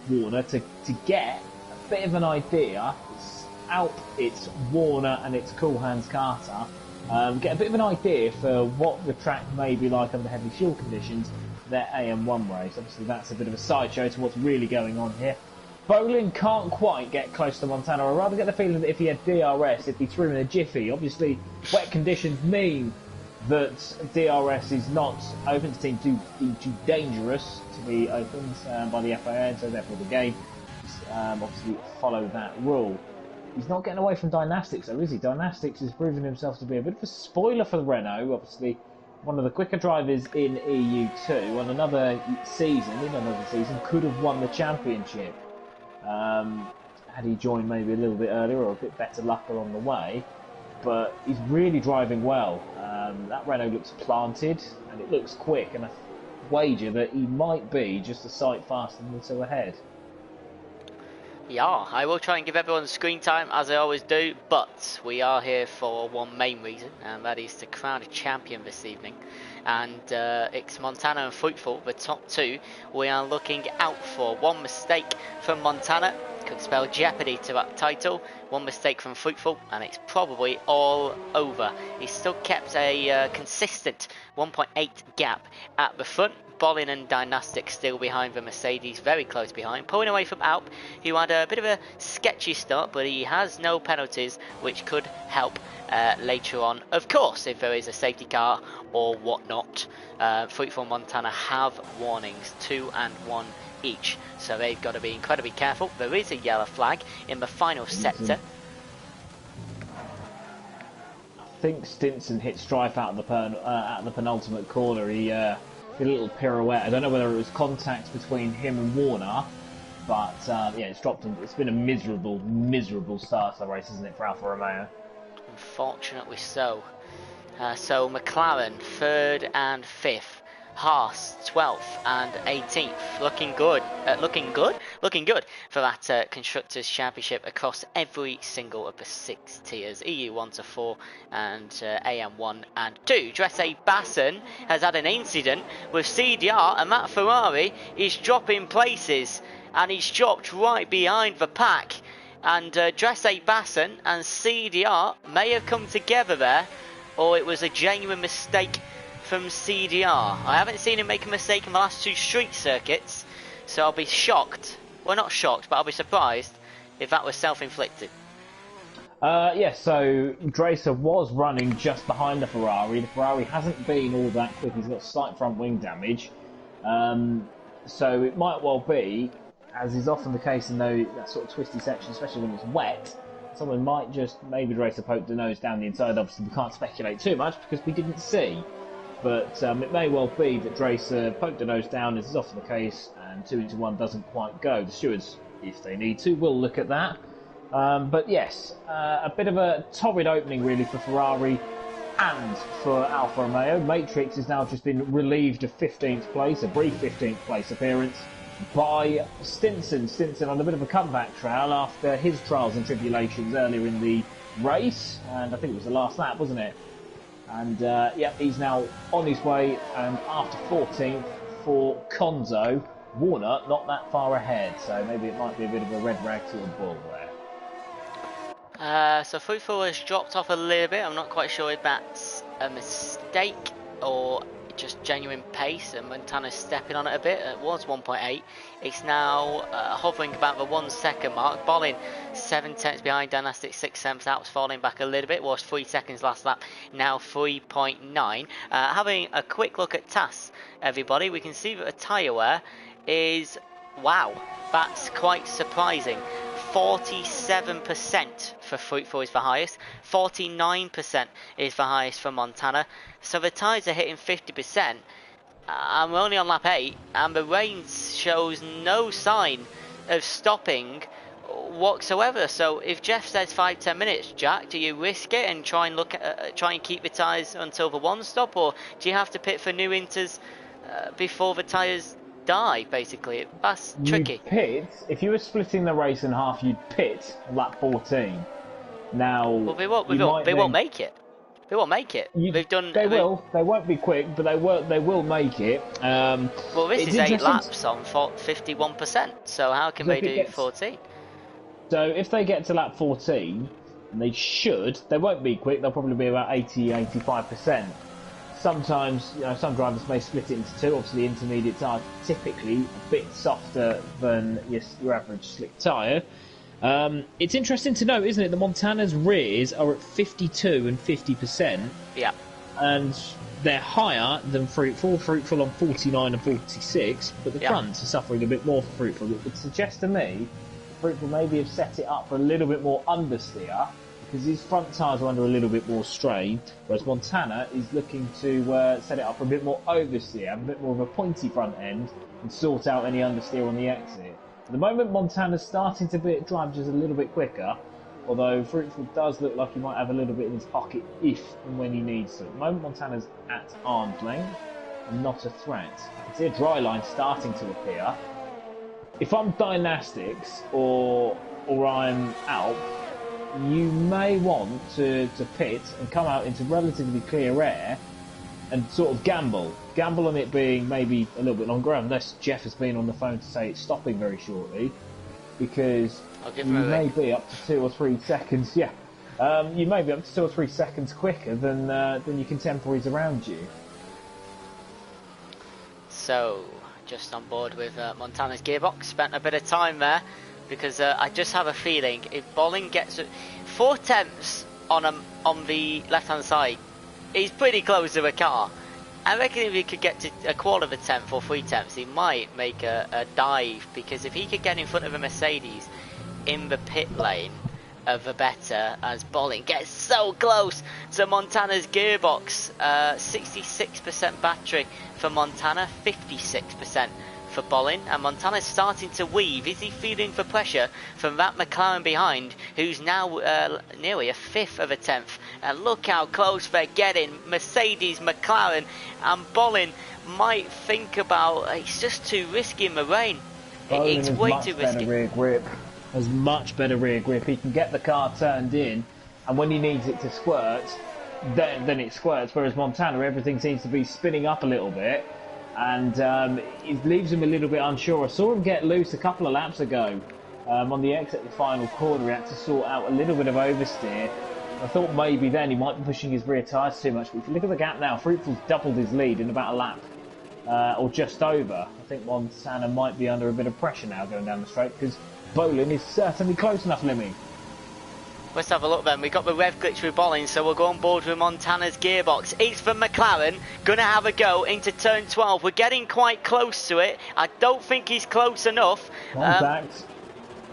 Warner, to get a bit of an idea. It's Alp, it's Warner, and it's Coolhands Carter. Get a bit of an idea for what the track may be like under heavy fuel conditions for their AM1 race. Obviously that's a bit of a sideshow to what's really going on here. Bolin can't quite get close to Montana. I rather get the feeling that if he had DRS, it'd be through in a jiffy. Obviously wet conditions mean that DRS is not open, to seem too dangerous to be opened by the FIA, and so therefore the game obviously follow that rule. He's not getting away from Dynastics though, is he? Dynastics has proven himself to be a bit of a spoiler for Renault. Obviously one of the quicker drivers in EU2 on another season, could have won the championship. had he joined maybe a little bit earlier or a bit better luck along the way. But he's really driving well. That Renault looks planted and it looks quick, and I wager that he might be just a sight faster than the two ahead. Yeah, I will try and give everyone screen time as I always do, but we are here for one main reason, and that is to crown a champion this evening. And it's Montana and Fruitful, the top two, we are looking out for. One mistake from Montana could spell jeopardy to that title. One mistake from Fruitful and it's probably all over. He's still kept a consistent 1.8 gap at the front. Bolin and Dynastic still behind the Mercedes, very close behind, pulling away from Alp, who had a bit of a sketchy start, but he has no penalties, which could help later on, of course, if there is a safety car or whatnot. Fruitful Montana have warnings, 2 and 1 each, so they've got to be incredibly careful. There is a yellow flag in the final sector. I think Stinson hit Strife out of the penultimate corner. He did a little pirouette. I don't know whether it was contact between him and Warner, but yeah, it's dropped him. It's been a miserable start to the race, isn't it, for Alfa Romeo? Unfortunately so. So McLaren 3rd and 5th. Haas 12th and 18th, looking good for that Constructors' Championship across every single of the 6 tiers, EU1 to 4 and AM1 and 2. Dresse Basson has had an incident with CDR, and that Ferrari is dropping places, and he's dropped right behind the pack, and Dresse Basson and CDR may have come together there, or it was a genuine mistake from CDR. I haven't seen him make a mistake in the last 2 street circuits, so I'll be shocked. Well, not shocked, but I'll be surprised if that was self-inflicted. Yes, so Dresse was running just behind the Ferrari. The Ferrari hasn't been all that quick. He's got slight front wing damage. So it might well be, as is often the case in that sort of twisty section, especially when it's wet, someone might just, maybe Dresse poked the nose down the inside. Obviously, we can't speculate too much because we didn't see. But it may well be that Dresse poked the nose down, as is often the case, and 2 into 1 doesn't quite go. The stewards, if they need to, will look at that. But yes, a bit of a torrid opening really for Ferrari and for Alfa Romeo. Matrix has now just been relieved of 15th place, a brief 15th place appearance, by Stinson. Stinson on a bit of a comeback trail after his trials and tribulations earlier in the race, and I think it was the last lap, wasn't it? And yeah, he's now on his way, and after 14th for Konzo. Warner not that far ahead, so maybe it might be a bit of a red rag to a bull there. So Fruitful has dropped off a little bit. I'm not quite sure if that's a mistake or just genuine pace, and Montana's stepping on it a bit. It was 1.8. It's now hovering about the 1 second mark. Bolin 7 tenths behind, Dynastic 6 tenths. That was falling back a little bit. Was 3 seconds last lap, now 3.9. Having a quick look at TAS, everybody, we can see that the tyre wear is, wow, that's quite surprising. 47% for Fruitful is the highest, 49% is the highest for Montana, so the tyres are hitting 50%, and we're only on lap 8, and the rain shows no sign of stopping whatsoever. So if Jeff says 5-10 minutes, Jack, do you risk it and try and keep the tyres until the 1 stop, or do you have to pit for new inters before the tyres die? Basically, that's tricky. You'd pit, if you were splitting the race in half, you'd pit lap 14. Now, well, they won't make it. They won't make it. They won't be quick, but they will make it. Well, this is 8 laps on 51%. So how can they do 14? So if they get to lap 14, and they won't be quick. They'll probably be about 80-85%. Sometimes, some drivers may split it into 2. Obviously, intermediates are typically a bit softer than your average slick tyre. It's interesting to note, isn't it? The Montana's rears are at 52 and 50%. Yeah. And they're higher than Fruitful. Fruitful on 49 and 46, but the fronts are suffering a bit more for Fruitful. It would suggest to me Fruitful maybe have set it up for a little bit more understeer, because his front tyres are under a little bit more strain, whereas Montana is looking to set it up for a bit more oversteer, have a bit more of a pointy front end, and sort out any understeer on the exit. At the moment, Montana's starting to drive just a little bit quicker, although Fruitful does look like he might have a little bit in his pocket if and when he needs to. At the moment, Montana's at arm's length and not a threat. I can see a dry line starting to appear. If I'm Dynastics or I'm Alp, you may want to pit and come out into relatively clear air and sort of gamble on it being maybe a little bit longer, unless Jeff has been on the phone to say it's stopping very shortly, because you may be up to 2 or 3 seconds. Yeah, you may be up to 2 or 3 seconds quicker than your contemporaries around you. So, just on board with Montana's gearbox, spent a bit of time there, because I just have a feeling if Bolin gets 4 tenths on the left-hand side, he's pretty close to a car. I reckon if he could get to a quarter of a tenth or 3 tenths, he might make a dive, because if he could get in front of a Mercedes in the pit lane of the better, as Bolin gets so close to Montana's gearbox. 66% battery for Montana, 56% for Bolin, and Montana's starting to weave. Is he feeling the pressure from that McLaren behind, who's now nearly a fifth of a tenth? And look how close they're getting. Mercedes, McLaren, and Bolin might think about it's just too risky in the rain. It's way too risky. Rear grip. Has much better rear grip. He can get the car turned in, and when he needs it to squirt, then it squirts. Whereas Montana, everything seems to be spinning up a little bit, and it leaves him a little bit unsure. I saw him get loose a couple of laps ago on the exit of the final corner. He had to sort out a little bit of oversteer. I thought maybe then he might be pushing his rear tyres too much, but if you look at the gap now, Fruitful's doubled his lead in about a lap, or just over. I think Montana might be under a bit of pressure now going down the straight, because Bolin is certainly close enough, Limmy. Let's have a look then. We got the rev glitch with Bolin, so we'll go on board with Montana's gearbox. It's for McLaren, gonna have a go into turn 12. We're getting quite close to it. I don't think he's close enough. Contact.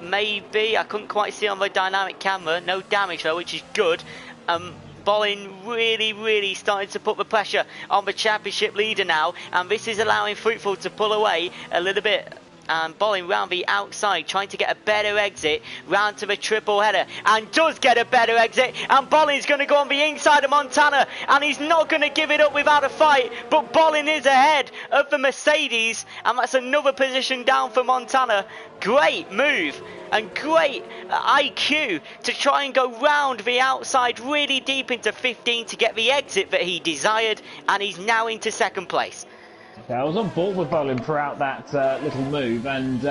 Maybe, I couldn't quite see on the dynamic camera. No damage though, which is good. Bolin really starting to put the pressure on the championship leader now, and this is allowing Fruitful to pull away a little bit. And Bolin round the outside, trying to get a better exit round to the triple header, and does get a better exit. And Bolin's going to go on the inside of Montana, and he's not going to give it up without a fight. But Bolin is ahead of the Mercedes, and that's another position down for Montana. Great move and great IQ to try and go round the outside really deep into 15 to get the exit that he desired, and he's now into second place. I was on board with Bolin throughout that little move, and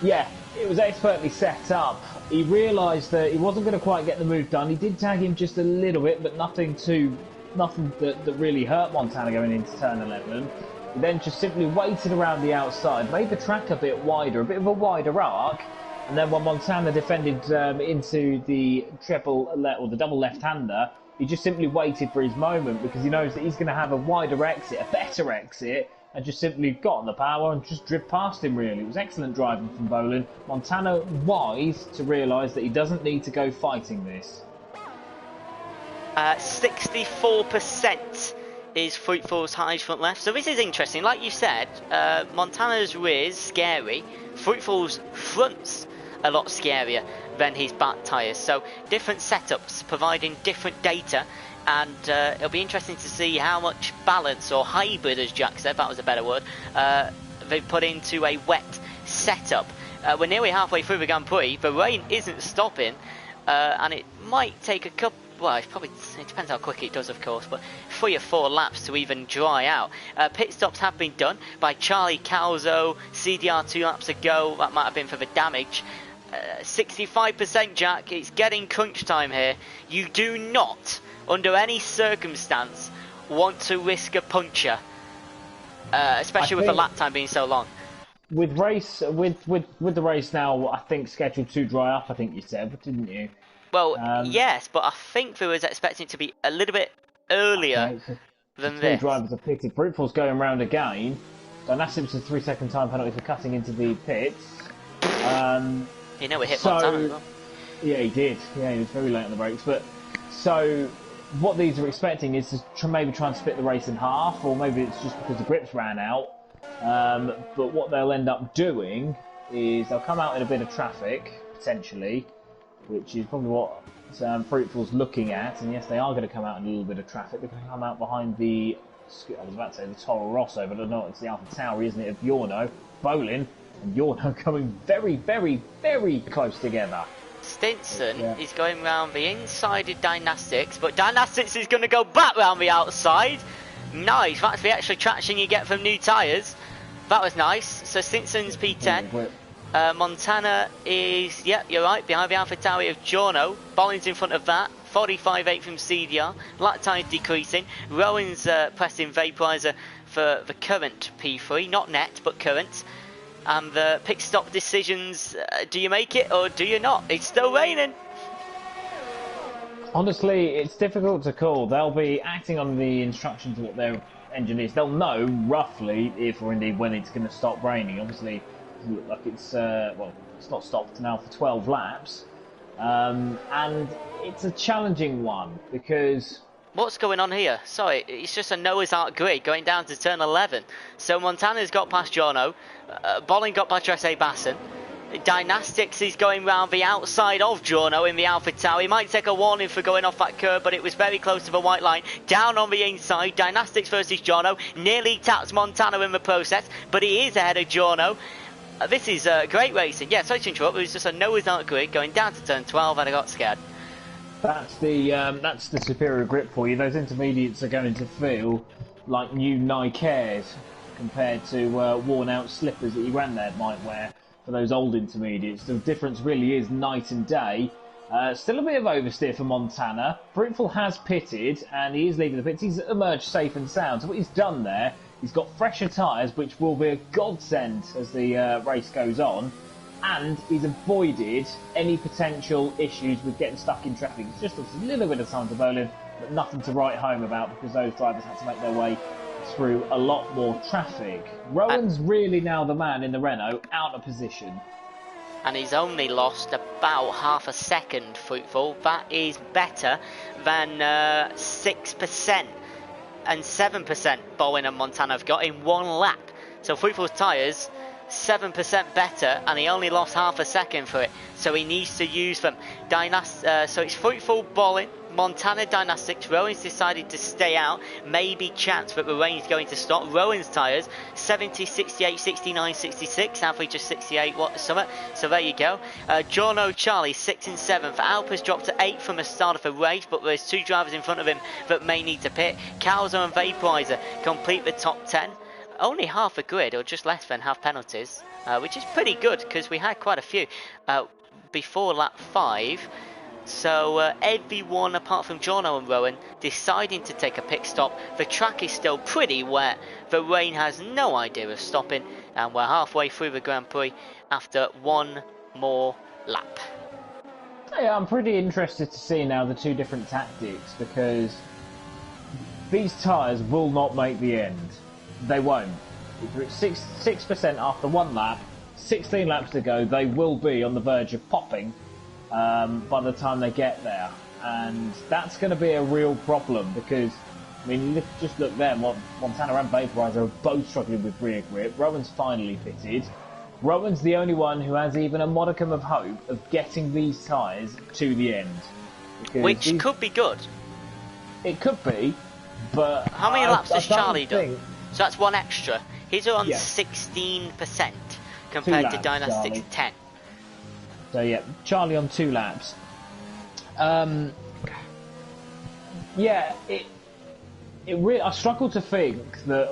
yeah, it was expertly set up. He realised that he wasn't going to quite get the move done. He did tag him just a little bit, but nothing that really hurt Montana going into turn 11. He then just simply waited around the outside, made the track a bit wider, a bit of a wider arc, and then when Montana defended into the the double left-hander, he just simply waited for his moment, because he knows that he's going to have a wider exit, a better exit, and just simply got on the power and just drift past him, really. It was excellent driving from Bolin. Montana wise to realise that he doesn't need to go fighting this. 64% is Fruitful's highs front left. So this is interesting. Like you said, Montana's rear's scary. Fruitful's front's a lot scarier than his back tyres. So different setups providing different data, and it'll be interesting to see how much balance, or hybrid as Jack said, that was a better word, they put into a wet setup. We're nearly halfway through the Grand Prix. The rain isn't stopping, and it might take a couple, well, it depends how quick it does, of course, but 3 or 4 laps to even dry out. Pit stops have been done by Charlie Calzo, CDR 2 laps ago. That might have been for the damage. 65% Jack, it's getting crunch time here. You do not, under any circumstance, want to risk a puncture, especially with the lap time being so long. With the race now, I think scheduled to dry up, I think you said, didn't you? Well, yes, but I think we was expecting it to be a little bit earlier than this. 2 drivers are pitted. Fruitful's going round again. Dynastics a 3-second time penalty for cutting into the pits. You know, we hit Montana as well. Yeah, he did. Yeah, he was very late on the brakes. But so what these are expecting is to maybe try and split the race in half, or maybe it's just because the grips ran out. But what they'll end up doing is they'll come out in a bit of traffic, potentially, which is probably what Fruitful's looking at. And yes, they are going to come out in a little bit of traffic. They're going to come out behind the, I was about to say the Toro Rosso, but I don't know, it's the Alpha Tauri, isn't it, of Yorno, Bolin, and Yorno coming very, very, very close together. Stinson is going round the inside of Dynastics, but Dynastics is going to go back round the outside. Nice, that's the extra traction you get from new tyres. That was nice. So Stinson's P10. Montana is, you're right, behind the Alpha Tauri of Giorno. Bolin's in front of that. 45.8 from CDR. Lap time's decreasing. Rowan's pressing vaporizer for the current P3, not net, but current. And the pit stop decisions, do you make it or do you not? It's still raining. Honestly, it's difficult to call. They'll be acting on the instructions of what their engineers. They'll know roughly if or indeed when it's going to stop raining. Obviously, it looks like it's well, it's not stopped now for 12 laps, and it's a challenging one because. What's going on here? Sorry, it's just a Noah's Ark grid going down to turn 11. So Montana's got past Giorno, Bolin got past Tresse Basson. Dynastics is going round the outside of Giorno in the Alpha Tower. He might take a warning for going off that curb, but it was very close to the white line. Down on the inside, Dynastics versus Giorno. Nearly taps Montana in the process, but he is ahead of Giorno. This is great racing. Yeah, sorry to interrupt, it was just a Noah's Ark grid going down to turn 12 and I got scared. That's the superior grip for you. Those intermediates are going to feel like new Nike Airs compared to worn out slippers that you granddad might wear for those old intermediates. The difference really is night and day. Still a bit of oversteer for Montana. Fruitful has pitted and he is leaving the pits. He's emerged safe and sound. So what he's done there, he's got fresher tyres, which will be a godsend as the race goes on. And he's avoided any potential issues with getting stuck in traffic. It's just a little bit of time to Bolin, but nothing to write home about because those drivers had to make their way through a lot more traffic. Rowan's really now the man in the Renault, out of position. And he's only lost about half a second, Fruitful. That is better than 6% and 7% Bolin and Montana have got in one lap. So Fruitful's tyres 7% better, and he only lost half a second for it, so he needs to use them. So it's Fruitful, Bolin, Montana, Dynastics. Rowan's decided to stay out, maybe chance that the rain's going to stop. Rowan's tyres 70, 68, 69, 66, average of 68 watt summer, so there you go. Giorno Charlie 6th and 7th. Alpa's dropped to 8th from the start of the race, but there's two drivers in front of him that may need to pit. Calzo and Vaporizer complete the top 10. Only half a grid, or just less than half penalties, which is pretty good because we had quite a few before lap 5. So everyone apart from Giorno and Rowan deciding to take a pit stop. The track is still pretty wet. The rain has no idea of stopping, and we're halfway through the Grand Prix after one more lap. Yeah, I'm pretty interested to see now the two different tactics because these tyres will not make the end. They won't. If you're at 6% after one lap, 16 laps to go, they will be on the verge of popping by the time they get there. And that's going to be a real problem because, I mean, just look there. Montana and Vaporizer are both struggling with rear grip. Rowan's finally fitted. Rowan's the only one who has even a modicum of hope of getting these tyres to the end. Which could be good. It could be, but... How many laps has Charlie done? So that's one extra. His are on 16% compared to Dynastics' 10. So yeah, Charlie on 2 laps. Yeah, it really. I struggle to think that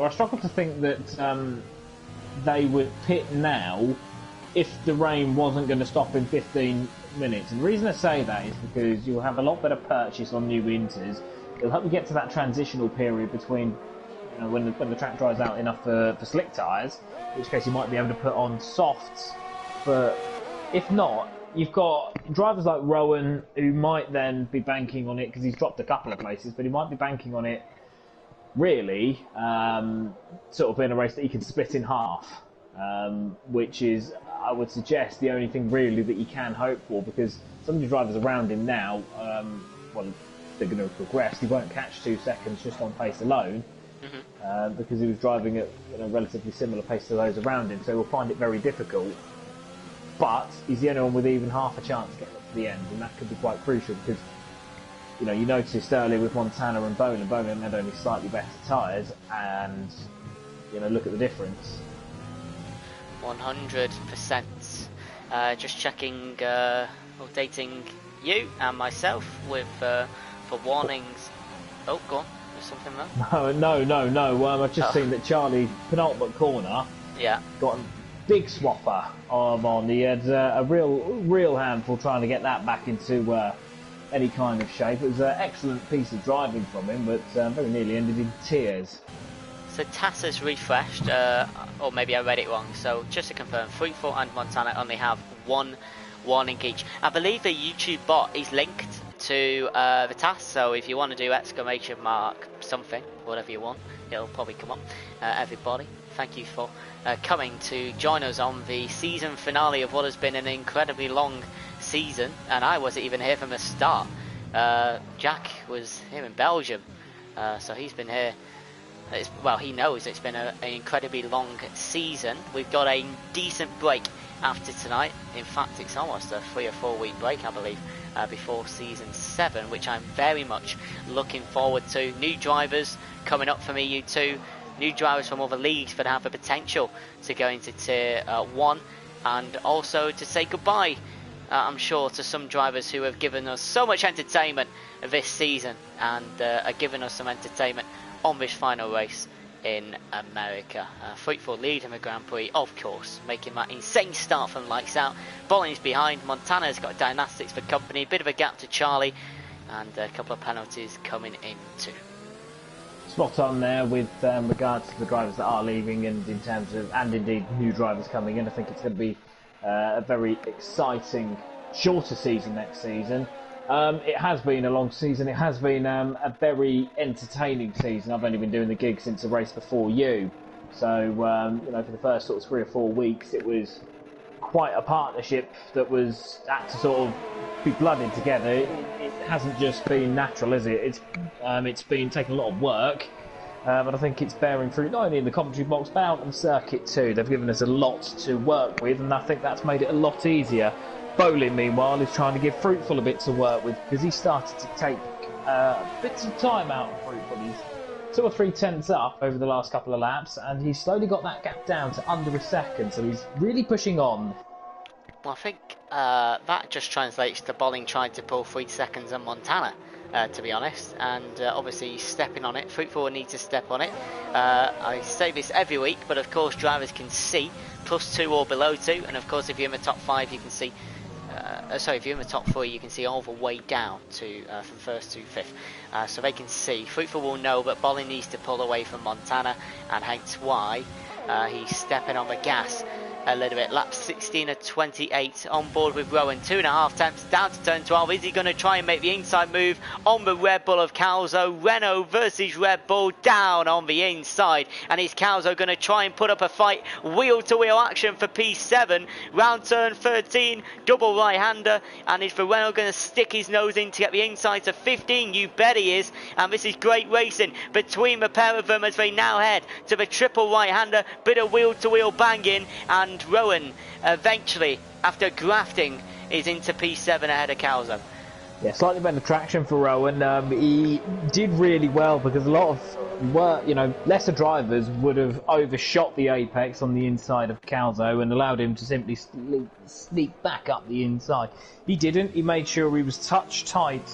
they would pit now if the rain wasn't going to stop in 15 minutes. And the reason I say that is because you'll have a lot better purchase on new winters. It'll help you get to that transitional period between. When the track dries out enough for slick tyres, in which case you might be able to put on softs. But if not, you've got drivers like Rowan who might then be banking on it because he's dropped a couple of places, but he might be banking on it really sort of in a race that he can split in half, which is, I would suggest, the only thing really that you can hope for because some of the drivers around him now, well, they're going to progress. He won't catch 2 seconds just on pace alone. Because he was driving at a relatively similar pace to those around him, so he'll find it very difficult but he's the only one with even half a chance to get up to the end, and that could be quite crucial because, you know, you noticed earlier with Montana and Bowman had only slightly better tyres, and, you know, look at the difference. 100%. Just checking, updating you and myself with for warnings. Oh, go on. There's something there. No. I've just seen that Charlie, penultimate corner, got a big swapper on. He had a real handful trying to get that back into any kind of shape. It was an excellent piece of driving from him, but very nearly ended in tears. So TAS has refreshed, or maybe I read it wrong, so just to confirm, Fruitful and Montana only have one warning each. I believe the YouTube bot is linked to the TAS, so if you want to do exclamation mark something, whatever you want, it'll probably come up. Everybody, thank you for coming to join us on the season finale of what has been an incredibly long season, and I wasn't even here from the start. Jack was here in Belgium, so he's been here. Well, he knows it's been an incredibly long season. We've got a decent break after tonight. In fact, it's almost a 3 or 4 week break, I believe, before season 7, which I'm very much looking forward to. New drivers coming up from EU2, new drivers from other leagues that have the potential to go into Tier 1, and also to say goodbye, I'm sure, to some drivers who have given us so much entertainment this season and are giving us some entertainment on this final race in America. Fruitful lead in the Grand Prix, of course, making that insane start from lights out. Bolling's behind. Montana's got Dynastics for company, bit of a gap to Charlie, and a couple of penalties coming in too. Spot on there with regards to the drivers that are leaving, and in terms of, and indeed new drivers coming in. I think it's going to be a very exciting, shorter season next season. It has been a long season. It has been a very entertaining season. I've only been doing the gig since the race before you, so you know, for the first sort of 3 or 4 weeks, it was quite a partnership that had to sort of be blooded together. It hasn't just been natural, is it? It's been taking a lot of work, but I think it's bearing fruit not only in the commentary box but out on the circuit too. They've given us a lot to work with, and I think that's made it a lot easier. Bowling, meanwhile, is trying to give Fruitful a bit to work with because he started to take bits of time out of Fruitful. He's 2 or 3 tenths up over the last couple of laps, and he's slowly got that gap down to under a second, so he's really pushing on. Well, I think that just translates to Bolling trying to pull 3 seconds on Montana, to be honest, and obviously he's stepping on it. Fruitful will need to step on it. I say this every week, but of course drivers can see +2 or below 2, and of course if you're in the top 5 you can see if you're in the top 3 you can see all the way down to from 1st to 5th, so they can see. Fruitful will know, but Bolling needs to pull away from Montana, and hence why he's stepping on the gas a little bit. Lap 16 of 28 on board with Rowan. 2.5 tenths down to turn 12. Is he going to try and make the inside move on the Red Bull of Calzo? Renault versus Red Bull down on the inside, and is Calzo going to try and put up a fight? Wheel to wheel action for P7. Round turn 13, double right hander, and is the Renault going to stick his nose in to get the inside to 15? You bet he is, and this is great racing between the pair of them as they now head to the triple right hander. Bit of wheel to wheel banging, and Rowan eventually, after grafting, is into P7 ahead of Calzo. Yeah, slightly better traction for Rowan. He did really well because a lot of lesser drivers would have overshot the apex on the inside of Calzo and allowed him to simply sneak back up the inside. He didn't. He made sure he was touch tight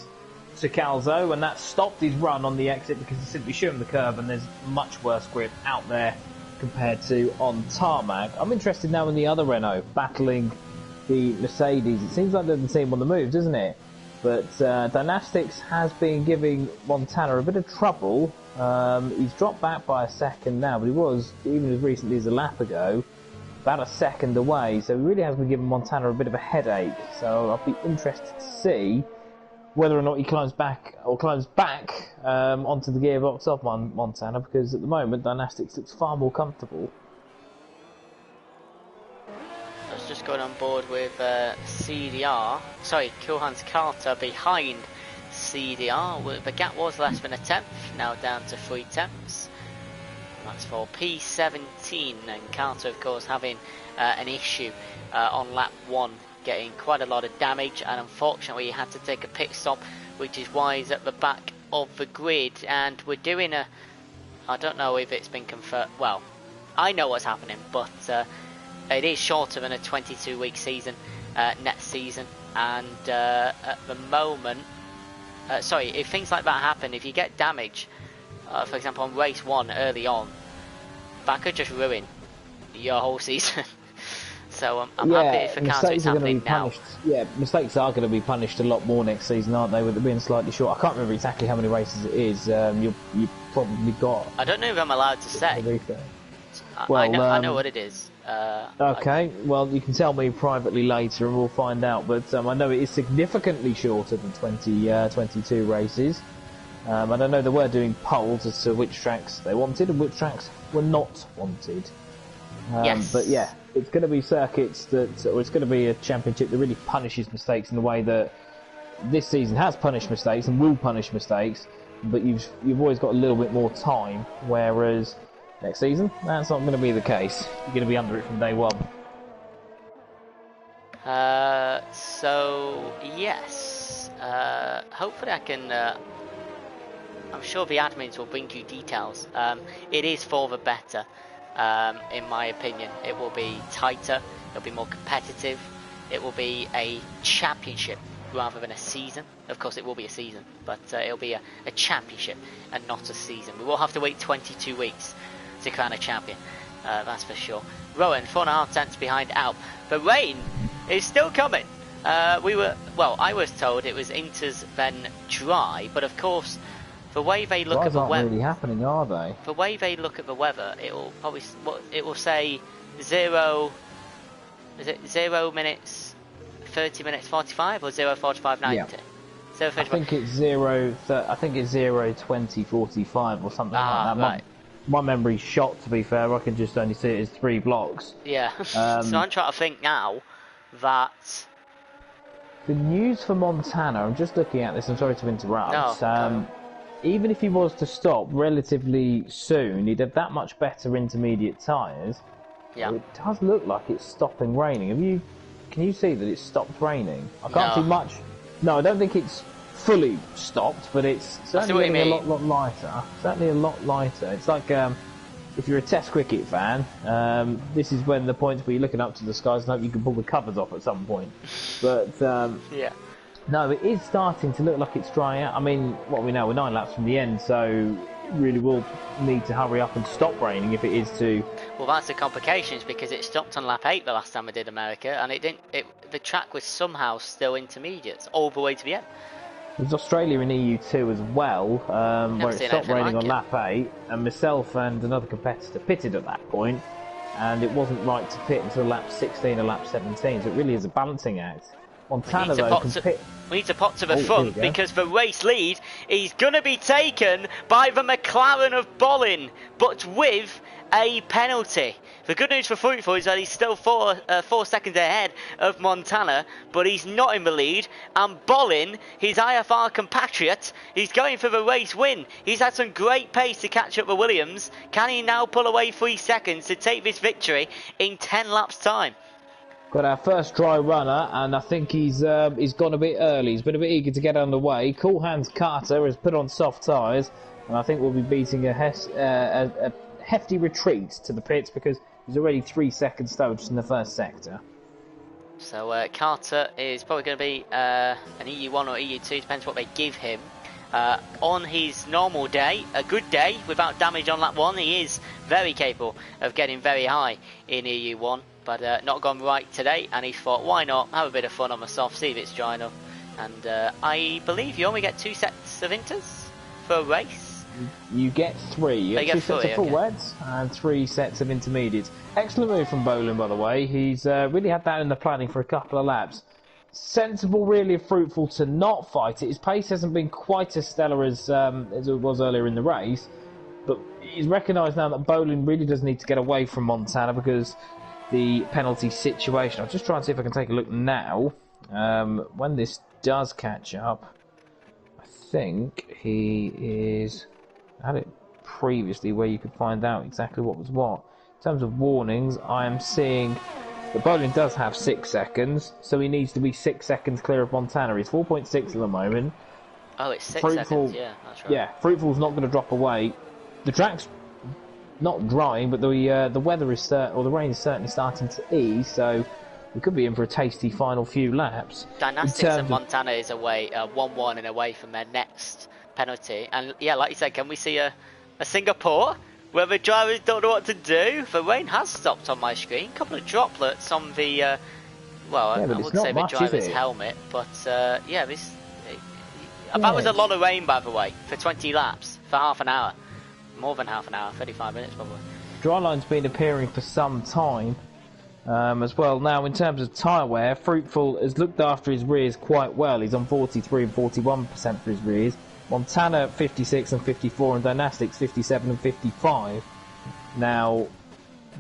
to Calzo, and that stopped his run on the exit because he simply showed him the curb, and there's much worse grip out there compared to on tarmac. I'm interested now in the other Renault battling the Mercedes. It seems like they're the same on the move, doesn't it? But Dynastics has been giving Montana a bit of trouble. He's dropped back by a second now, but he was, even as recently as a lap ago, about a second away. So he really has been giving Montana a bit of a headache. So I'll be interested to see whether or not he climbs back onto the gearbox of Montana, because at the moment Dynastics looks far more comfortable. I was just going on board with CDR, sorry, Kulhans Carter behind CDR. The gap was less than a tenth, now down to 3 tenths. That's for P17, and Carter, of course, having an issue on lap 1, getting quite a lot of damage, and unfortunately he had to take a pit stop, which is why he's at the back of the grid. And we're doing a, I don't know if it's been confirmed, well, I know what's happening, but it is shorter than a 22-week season, next season, and at the moment, sorry, if things like that happen, if you get damage, for example on race 1 early on, that could just ruin your whole season. So I'm happy for Carter it's happening now. Yeah, mistakes are going to be punished a lot more next season, aren't they, with it being slightly short. I can't remember exactly how many races it is. You've probably got... I don't know if I'm allowed to say. Well, I know what it is. Okay, well, you can tell me privately later and we'll find out. But I know it is significantly shorter than 22 races. And I know they were doing polls as to which tracks they wanted and which tracks were not wanted. Yes. But yeah, it's going to be circuits that, or it's going to be a championship that really punishes mistakes in the way that this season has punished mistakes and will punish mistakes. But you've always got a little bit more time, whereas next season that's not going to be the case. You're going to be under it from day one. So yes, hopefully I can. I'm sure the admins will bring you details. It is for the better, in my opinion. It will be tighter, it'll be more competitive, it will be a championship rather than a season. Of course it will be a season, but it'll be a championship and not a season. We will have to wait 22 weeks to crown a champion, that's for sure. Rowan, 4.5 tenths behind Alp. The rain is still coming. I was told it was Inter's then dry, but of course the way they look at the weather, really happening, are they? The way they look at the weather, it will probably it will say 0. Is it 0 minutes, 30 minutes 45 or 0:45:90? Yeah. I think it's 0:20:45 or something like that. Right. My memory's shot, to be fair. I can just only see it as 3 blocks. Yeah. So I'm trying to think now that the news for Montana. I'm just looking at this. I'm sorry to interrupt. No. Even if he was to stop relatively soon, he'd have that much better intermediate tyres. Yeah. It does look like it's stopping raining. Can you see that it's stopped raining? I can't see much. No, I don't think it's fully stopped, but it's certainly getting a lot lighter. Certainly a lot lighter. It's like if you're a Test cricket fan, this is when the points where you're looking up to the skies and hope you can pull the covers off at some point. But yeah. No, it is starting to look like it's drying out. I mean, what we know, we're 9 laps from the end, so really will need to hurry up and stop raining if it is to... Well, that's the complications, because it stopped on lap 8 the last time I did America, and it didn't. The track was somehow still intermediates all the way to the end. There's Australia in EU2 as well, where it stopped raining on lap 8, and myself and another competitor pitted at that point, and it wasn't right to pit until lap 16 or lap 17, so it really is a balancing act. Montana, we need to pot to the front, because the race lead is going to be taken by the McLaren of Bolin, but with a penalty. The good news for Fruitful is that he's still 4 seconds ahead of Montana, but he's not in the lead. And Bolin, his IFR compatriot, he's going for the race win. He's had some great pace to catch up with Williams. Can he now pull away 3 seconds to take this victory in 10 laps time? Got our first dry runner, and I think he's gone a bit early. He's been a bit eager to get underway. Cool Hands Carter has put on soft tyres, and I think we'll be beating a hefty retreat to the pits, because he's already 3 seconds slow just in the first sector. So Carter is probably going to be an EU1 or EU2, depends what they give him. On his normal day, a good day, without damage on lap 1, he is very capable of getting very high in EU1. But not gone right today, and he thought, why not have a bit of fun on the soft, see if it's dry enough. And I believe you only get 2 sets of inters for a race. You get 3. You get 2 sets of full wets and 3 sets of intermediates. Excellent move from Bolin, by the way. He's really had that in the planning for a couple of laps. Sensible, really Fruitful to not fight it. His pace hasn't been quite as stellar as it was earlier in the race, but he's recognised now that Bolin really does need to get away from Montana, because the penalty situation. I'll just try and see if I can take a look now. When this does catch up, I think he is had it previously where you could find out exactly what was what. In terms of warnings, I am seeing that Bolin does have 6 seconds, so he needs to be 6 seconds clear of Montana. He's 4.6 at the moment. Oh, it's 6 Fruitful, seconds, yeah, that's right. Yeah, Fruitful's not going to drop away. The track's not drying, but the weather is or the rain is certainly starting to ease, so we could be in for a tasty final few laps. Dynastics and Montana is away, 1-1 and away from their next penalty. And yeah, like you said, can we see a Singapore where the drivers don't know what to do? The rain has stopped on my screen. A couple of droplets on the, I would say the driver's helmet. But yeah, that was a lot of rain, by the way, for 20 laps, for half an hour. More than half an hour, 35 minutes probably. Dryline's been appearing for some time as well. Now, in terms of tyre wear, Fruitful has looked after his rears quite well. He's on 43 and 41% for his rears. Montana 56 and 54, and Dynastics 57 and 55. Now,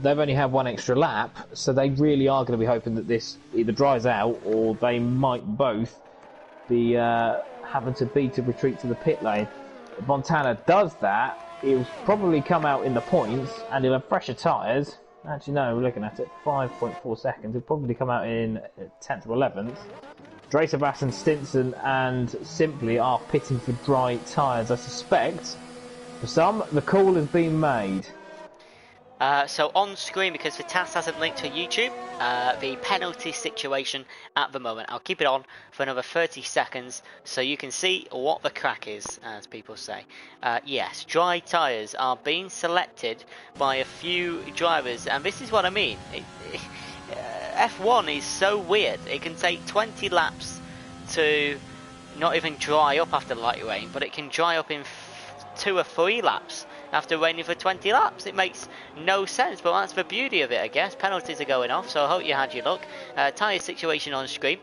they've only had one extra lap, so they really are going to be hoping that this either dries out or they might both be having to retreat to the pit lane. If Montana does that, he'll probably come out in the points and he'll have fresher tyres. Actually, no, we're looking at it, 5.4 seconds. He'll probably come out in 10th or 11th. Dre Sebastian, Stinson and Simply are pitting for dry tyres. I suspect, for some, the call has been made. So on screen, because the task hasn't linked to YouTube, the penalty situation at the moment. I'll keep it on for another 30 seconds so you can see what the crack is, as people say. Yes, dry tyres are being selected by a few drivers, and this is what I mean. F1 is so weird. It can take 20 laps to not even dry up after light rain, but it can dry up in 2 or 3 laps after raining for 20 laps. It makes no sense, but that's the beauty of it, I guess. Penalties are going off, so I hope you had your luck. Tyre situation on screen.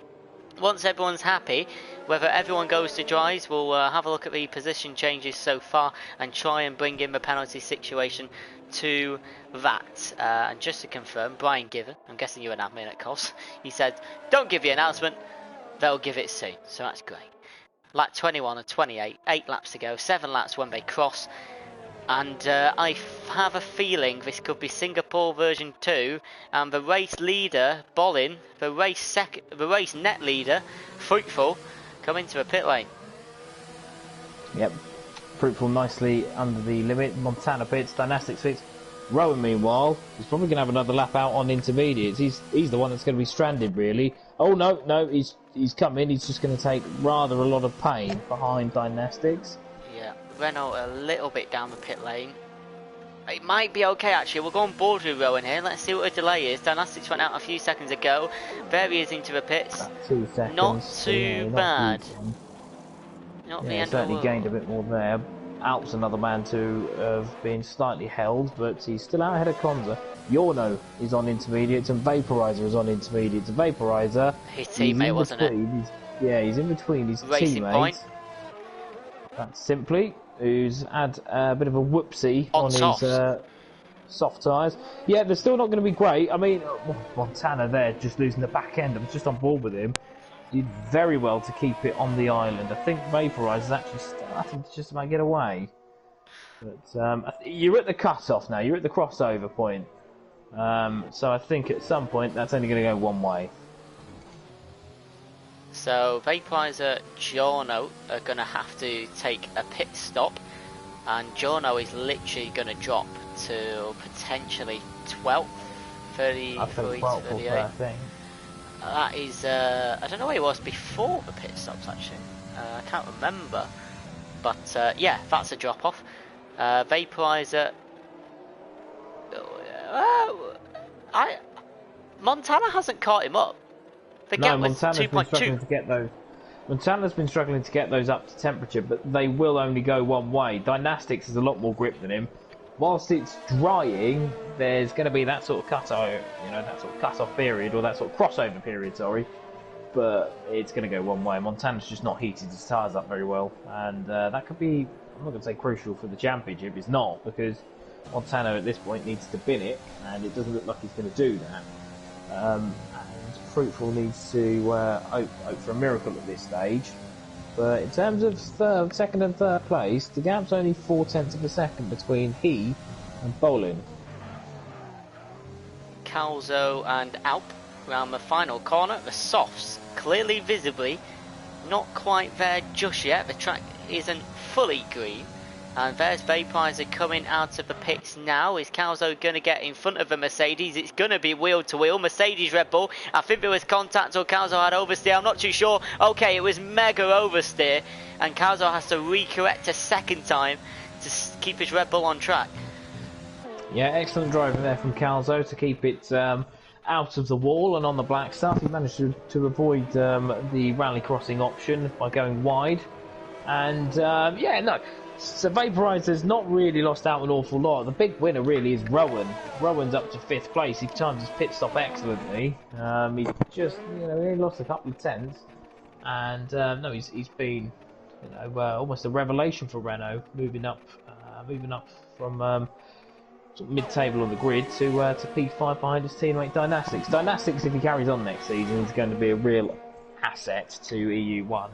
Once everyone's happy, whether everyone goes to dries, we'll have a look at the position changes so far and try and bring in the penalty situation to that. And just to confirm, Brian Given, I'm guessing you're an admin at COS, he said, don't give the announcement, they'll give it soon. So that's great. Lap 21 and 28, 8 laps to go, 7 laps when they cross. And I have a feeling this could be Singapore version 2, and the race leader, Bolin, the race net leader, Fruitful, come into a pit lane. Yep, Fruitful nicely under the limit. Montana pits, Dynastics pits. Rowan, meanwhile, is probably going to have another lap out on intermediates. He's the one that's going to be stranded, really. Oh no, he's coming. He's just going to take rather a lot of pain behind Dynastics. Renault a little bit down the pit lane. It might be okay actually. We'll go on board with Rowan here. Let's see what the delay is. Dynastics went out a few seconds ago. There he is into the pits. About 2 seconds. Not too bad. Not the end certainly of the world. gained a bit more there. Alp's another man to have been slightly held, but he's still out ahead of Konza. Yorno is on intermediates and Vaporizer is on intermediates. Vaporizer, his teammate, wasn't it? He's in between his Racing teammates. Point. That's Simply, who's had a bit of a whoopsie on his soft tyres. Yeah, they're still not going to be great. I mean, Montana there just losing the back end. I was just on board with him. He did very well to keep it on the island. I think Vaporizer is actually starting to just about get away. But you're at the cut-off now. You're at the crossover point. So I think at some point that's only going to go one way. So Vaporizer, Giorno are going to have to take a pit stop, and Giorno is literally going to drop to potentially 12th, 33 to 38. I think. That is, I don't know where he was before the pit stops actually. I can't remember, but yeah, that's a drop off. Vaporizer. Montana hasn't caught him up. Montana's been struggling to get those. Montana's been struggling to get those up to temperature, but they will only go one way. Dynastics has a lot more grip than him. Whilst it's drying, there's going to be that sort of cut-off period, or that sort of crossover period, sorry. But it's going to go one way. Montana's just not heated his tyres up very well, and that could be, I'm not going to say crucial for the championship. It's not, because Montana at this point needs to bin it, and it doesn't look like he's going to do that. And Fruitful needs to hope for a miracle at this stage. But in terms of second and third place, the gap's only 0.4 of a second between he and Bolin. Calzo and Alp around the final corner. The softs clearly visibly not quite there just yet. The track isn't fully green. And there's Vaporizer coming out of the pits now. Is Calzo going to get in front of the Mercedes? It's going to be wheel to wheel. Mercedes Red Bull. I think there was contact or Calzo had oversteer. I'm not too sure. Okay, it was mega oversteer. And Calzo has to recorrect a second time to keep his Red Bull on track. Yeah, excellent driving there from Calzo to keep it out of the wall and on the black stuff. He managed to avoid the rally crossing option by going wide. And yeah, no. So Vaporizer's not really lost out an awful lot. The big winner really is Rowan. Rowan's up to 5th place. He timed his pit stop excellently. He just, he only lost a couple of tenths. And no, he's been, almost a revelation for Renault, moving up from sort of mid-table on the grid to P5 behind his teammate Dynastics. Dynastics, if he carries on next season, is going to be a real asset to EU1.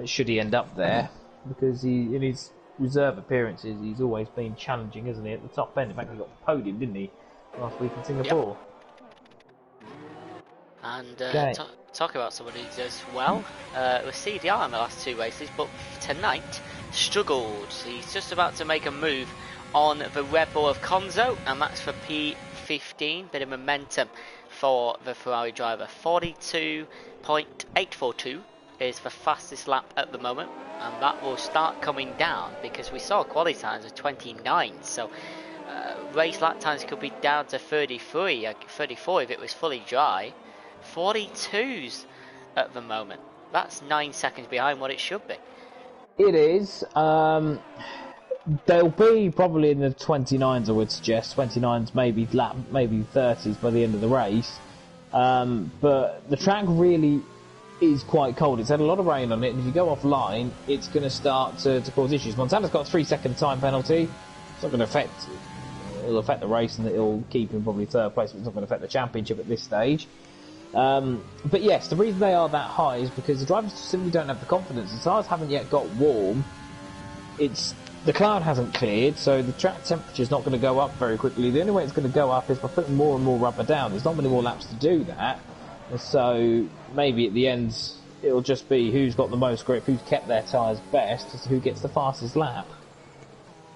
Should he end up there? Because in his reserve appearances, he's always been challenging, isn't he, at the top end. In fact, he got the podium, didn't he, last week in Singapore? Yep. And talk about somebody who does well. With CDR in the last 2 races, but tonight struggled. He's just about to make a move on the Red Bull of Conzo, and that's for P15. Bit of momentum for the Ferrari driver. 42.842 is the fastest lap at the moment, and that will start coming down because we saw quality times of 29, so race lap times could be down to 33, 34 if it was fully dry. 42s at the moment. That's 9 seconds behind what it should be. It is. They'll be probably in the 29s, I would suggest. 29s, maybe 30s by the end of the race. But the track really is quite cold. It's had a lot of rain on it, and if you go offline, it's going to start to cause issues. Montana's got a 3-second time penalty. It's not going to affect. It'll affect the race, and it'll keep him probably 3rd place, but it's not going to affect the championship at this stage. But yes, the reason they are that high is because the drivers simply don't have the confidence. The tyres haven't yet got warm. The cloud hasn't cleared, so the track temperature's not going to go up very quickly. The only way it's going to go up is by putting more and more rubber down. There's not many more laps to do that. So maybe at the end it'll just be who's got the most grip, who's kept their tyres best, as to who gets the fastest lap.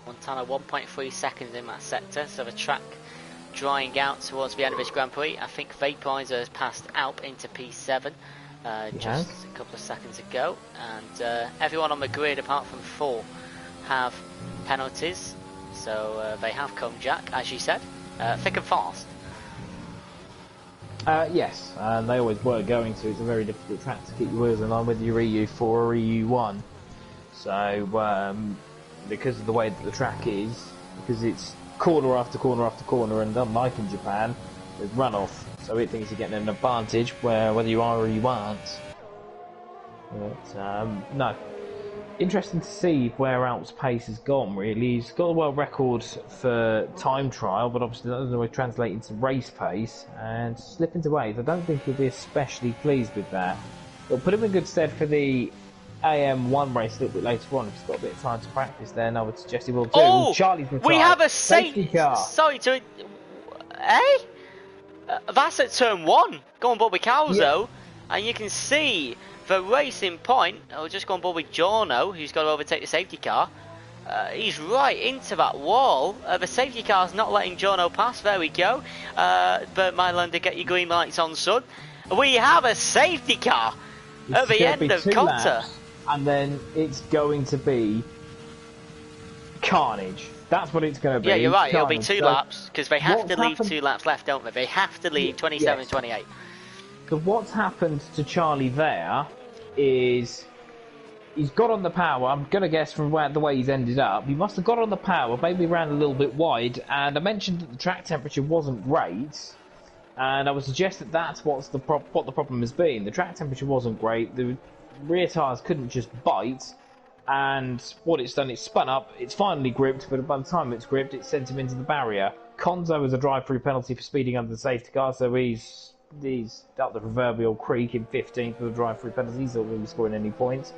Montana 1.3 seconds in that sector, so the track drying out towards the end of his Grand Prix. I think Vaporizer has passed Alp into P7 just a couple of seconds ago, and everyone on the grid apart from 4 have penalties, so they have come, Jack, as you said, thick and fast. Yes, and they always were going to. It's a very difficult track to keep your wheels in line with your EU4 or EU1. So, because of the way that the track is, because it's corner after corner after corner, and unlike in Japan, there's runoff, so it thinks you're getting an advantage whether you are or you aren't. But, no. Interesting to see where Alp's pace has gone, really. He's got a world record for time trial, but obviously that doesn't always translate into race pace, and slipping to 8th, I don't think he'll be especially pleased with that. It'll put him in good stead for the AM1 race a little bit later on. If he's got a bit of time to practice then, I would suggest he will do. Oh! Charlie's retired. We have a safety car. Sorry to... that's at turn 1. Go on board with Calzo, and you can see the racing point. I'll just go on board with Giorno, who's got to overtake the safety car. He's right into that wall. The safety car's not letting Giorno pass. There we go. Bert Mylander, get your green lights on, son. We have a safety car at the end of Conta. And then it's going to be carnage. That's what it's going to be. Yeah, you're right. Carnage. It'll be 2 laps, because they have to leave 2 laps left, don't they? They have to leave 27, 28. Because what's happened to Charlie there is he's got on the power. I'm going to guess from the way he's ended up, he must have got on the power, maybe ran a little bit wide, and I mentioned that the track temperature wasn't great, and I would suggest that that's what the problem has been. The track temperature wasn't great, the rear tyres couldn't just bite, and what it's done, it's spun up, it's finally gripped, but by the time it's gripped, it sent him into the barrier. Conzo was a drive-through penalty for speeding under the safety car, so he's he's up the proverbial creek in 15th with a drive-through penalty. He's not really scoring any points.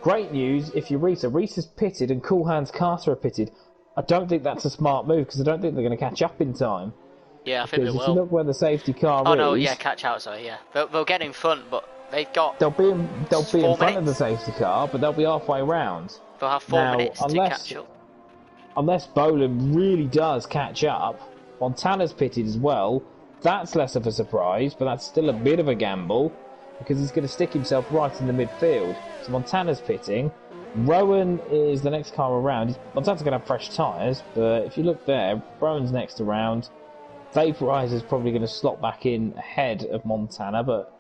Great news if you're Reese. Reese is pitted and Cool Hands Carter are pitted. I don't think that's a smart move because I don't think they're going to catch up in time. Yeah, I think they will. If you look where the safety car is... Oh no, yeah, catch out, sorry, yeah. They'll get in front, but they've got... They'll be in front of the safety car, but they'll be halfway round. They'll have 4 minutes to catch up. Unless Boland really does catch up, Montana's pitted as well. That's less of a surprise, but that's still a bit of a gamble because he's going to stick himself right in the midfield. So Montana's pitting. Rowan is the next car around. Montana's going to have fresh tyres, but if you look there, Rowan's next around. Vaporizer's probably going to slot back in ahead of Montana, but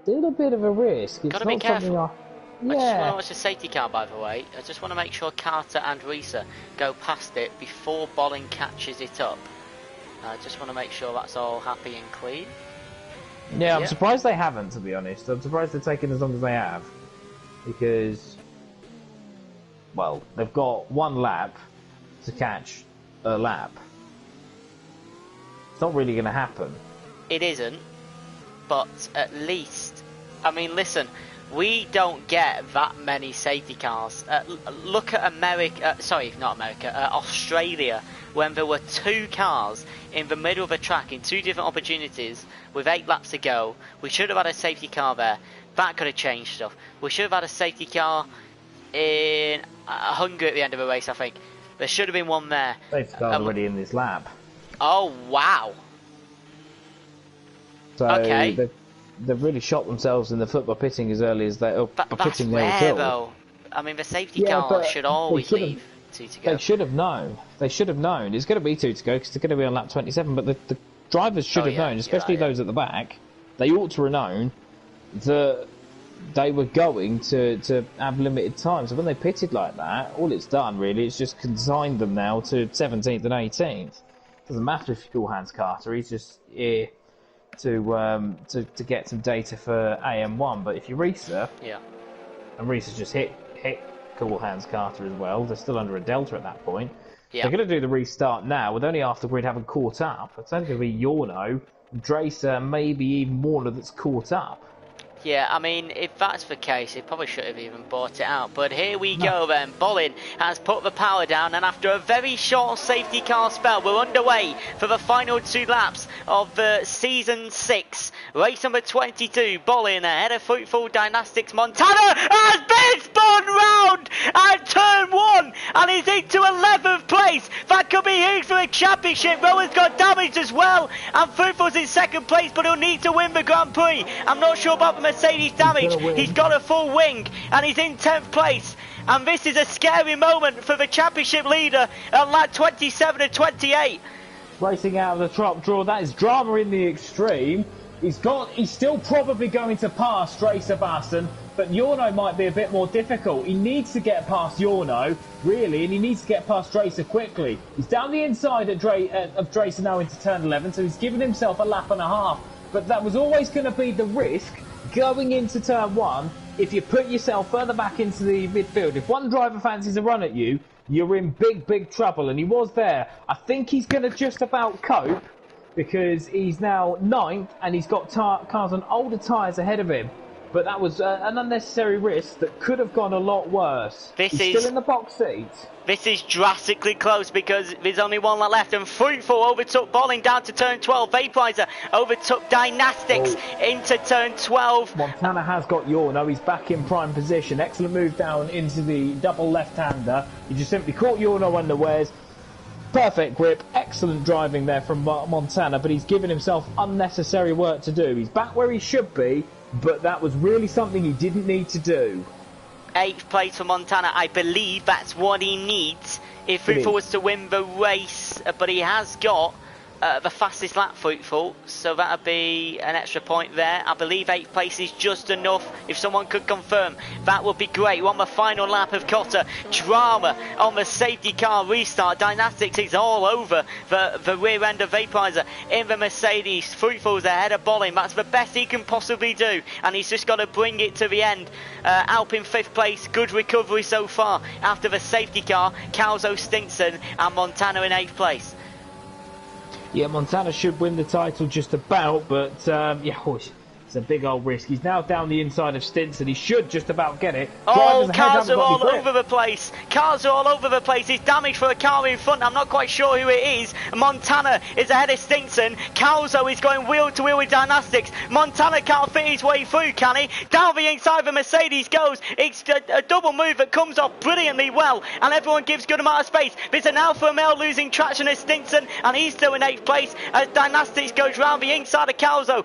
still a bit of a risk. Got to be careful. I just want to watch the safety car, by the way. I just want to make sure Carter and Risa go past it before Bolling catches it up. I just want to make sure that's all happy and clean. Yeah, I'm surprised they haven't, to be honest. I'm surprised they're taking as long as they have. Because, well, they've got 1 lap to catch a lap. It's not really going to happen. It isn't, but at least, I mean, listen, we don't get that many safety cars. Look at Australia, when there were 2 cars in the middle of a track in 2 different opportunities with 8 laps to go. We should have had a safety car there. That could have changed stuff. We should have had a safety car in Hungary at the end of the race, I think. There should have been one there. Safety car's already in this lap. Oh, wow. So okay. They've really shot themselves in the foot by pitting as early as they... That's rare, though. I mean, the safety car should always leave 2 to go. They should have known. They should have known. It's going to be 2 to go because they're going to be on lap 27, but the drivers should have known, especially those at the back. They ought to have known that they were going to have limited time. So when they pitted like that, all it's done, really, is just consigned them now to 17th and 18th. Doesn't matter if you call Hans Carter, he's just here to get some data for AM1. But if you Risa, and Risa's just hit Cool Hands Carter as well, they're still under a delta at that point. They're going to do the restart now with only half the grid having caught up. It's only going to be Yorno, Dracer, maybe even Warner that's caught up. Yeah, I mean, if that's the case, he probably should have even bought it out. But here we go then. Bolin has put the power down, and after a very short safety car spell, we're underway for the final 2 laps of the Season 6. Race number 22, Bolin ahead of Fruitful Dynastics. Montana has been spun round at turn 1, and he's into 11th place. That could be huge for a championship. Rowan's got damaged as well, and Fruitful's in 2nd place, but he'll need to win the Grand Prix. I'm not sure about the Mercedes damage. He's got a full wing and he's in 10th place, and this is a scary moment for the championship leader at lap 27 and 28. Racing out of the top draw, that is drama in the extreme. He's still probably going to pass Dre Sebastian, but Yorno might be a bit more difficult. He needs to get past Yorno, really, and he needs to get past Dracer quickly. He's down the inside of Dracer now into turn 11, so he's given himself a lap and a half, but that was always going to be the risk going into turn 1. If you put yourself further back into the midfield, if one driver fancies a run at you, you're in big trouble, and he was there. I think he's going to just about cope because he's now 9th and he's got cars on older tyres ahead of him. But that was an unnecessary risk that could have gone a lot worse. He's still in the box seat. This is drastically close because there's only 1 lap left, and Fruitful overtook Bolling down to turn 12. Vaporizer overtook Dynastics into turn 12. Montana has got Yorno. He's back in prime position. Excellent move down into the double left-hander. He just simply caught Yorno unawares. Perfect grip, excellent driving there from Montana, but he's given himself unnecessary work to do. He's back where he should be, but that was really something he didn't need to do. 8th place for Montana. I believe that's what he needs if Fruitful was to win the race, but he has got the fastest lap, Fruitful, so that would be an extra point there. I believe 8th place is just enough. If someone could confirm, that would be great. We're on the final lap of Cotter. Drama on the safety car restart. Dynastics is all over the rear end of Vaporizer in the Mercedes. Fruitful's ahead of Bolling. That's the best he can possibly do, and he's just got to bring it to the end. Alp in 5th place. Good recovery so far after the safety car. Calzo, Stinson and Montana in 8th place. Yeah, Montana should win the title just about, but yeah, it's a big old risk. He's now down the inside of Stinson. He should just about get it. Oh, Drivers ahead cars haven't are got any all grip. over the place. Cars are all over the place. He's damaged for a car in front. I'm not quite sure who it is. Montana is ahead of Stinson. Calzo is going wheel to wheel with Dynastics. Montana can't fit his way through, can he? Down the inside of the Mercedes goes. It's a double move that comes off brilliantly well, and everyone gives good amount of space. There's an Alfa Romeo losing traction as Stinson, and he's still in 8th place as Dynastics goes round the inside of Calzo.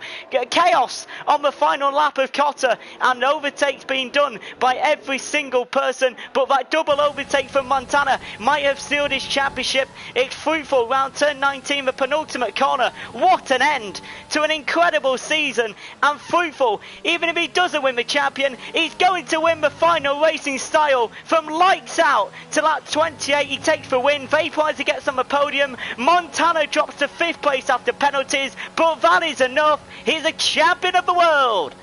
Chaos on the final lap of Cotter, and overtakes being done by every single person, but that double overtake from Montana might have sealed his championship. It's fruitful round turn 19, the penultimate corner. What an end to an incredible season, and fruitful. Even if he doesn't win the champion, he's going to win the final racing style. From lights out to lap 28, he takes the win. Vaporizer gets on the podium. Montana drops to 5th place after penalties, but that is enough. He's a champion of the world.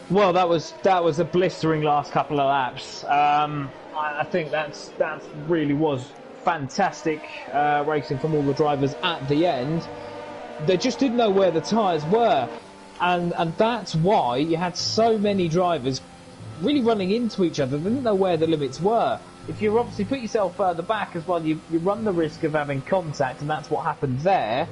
Well, that was a blistering last couple of laps. I think that really was fantastic racing from all the drivers at the end. They just didn't know where the tyres were, and that's why you had so many drivers really running into each other. They didn't know where the limits were. If you obviously put yourself further back as well, you run the risk of having contact, and that's what happened there.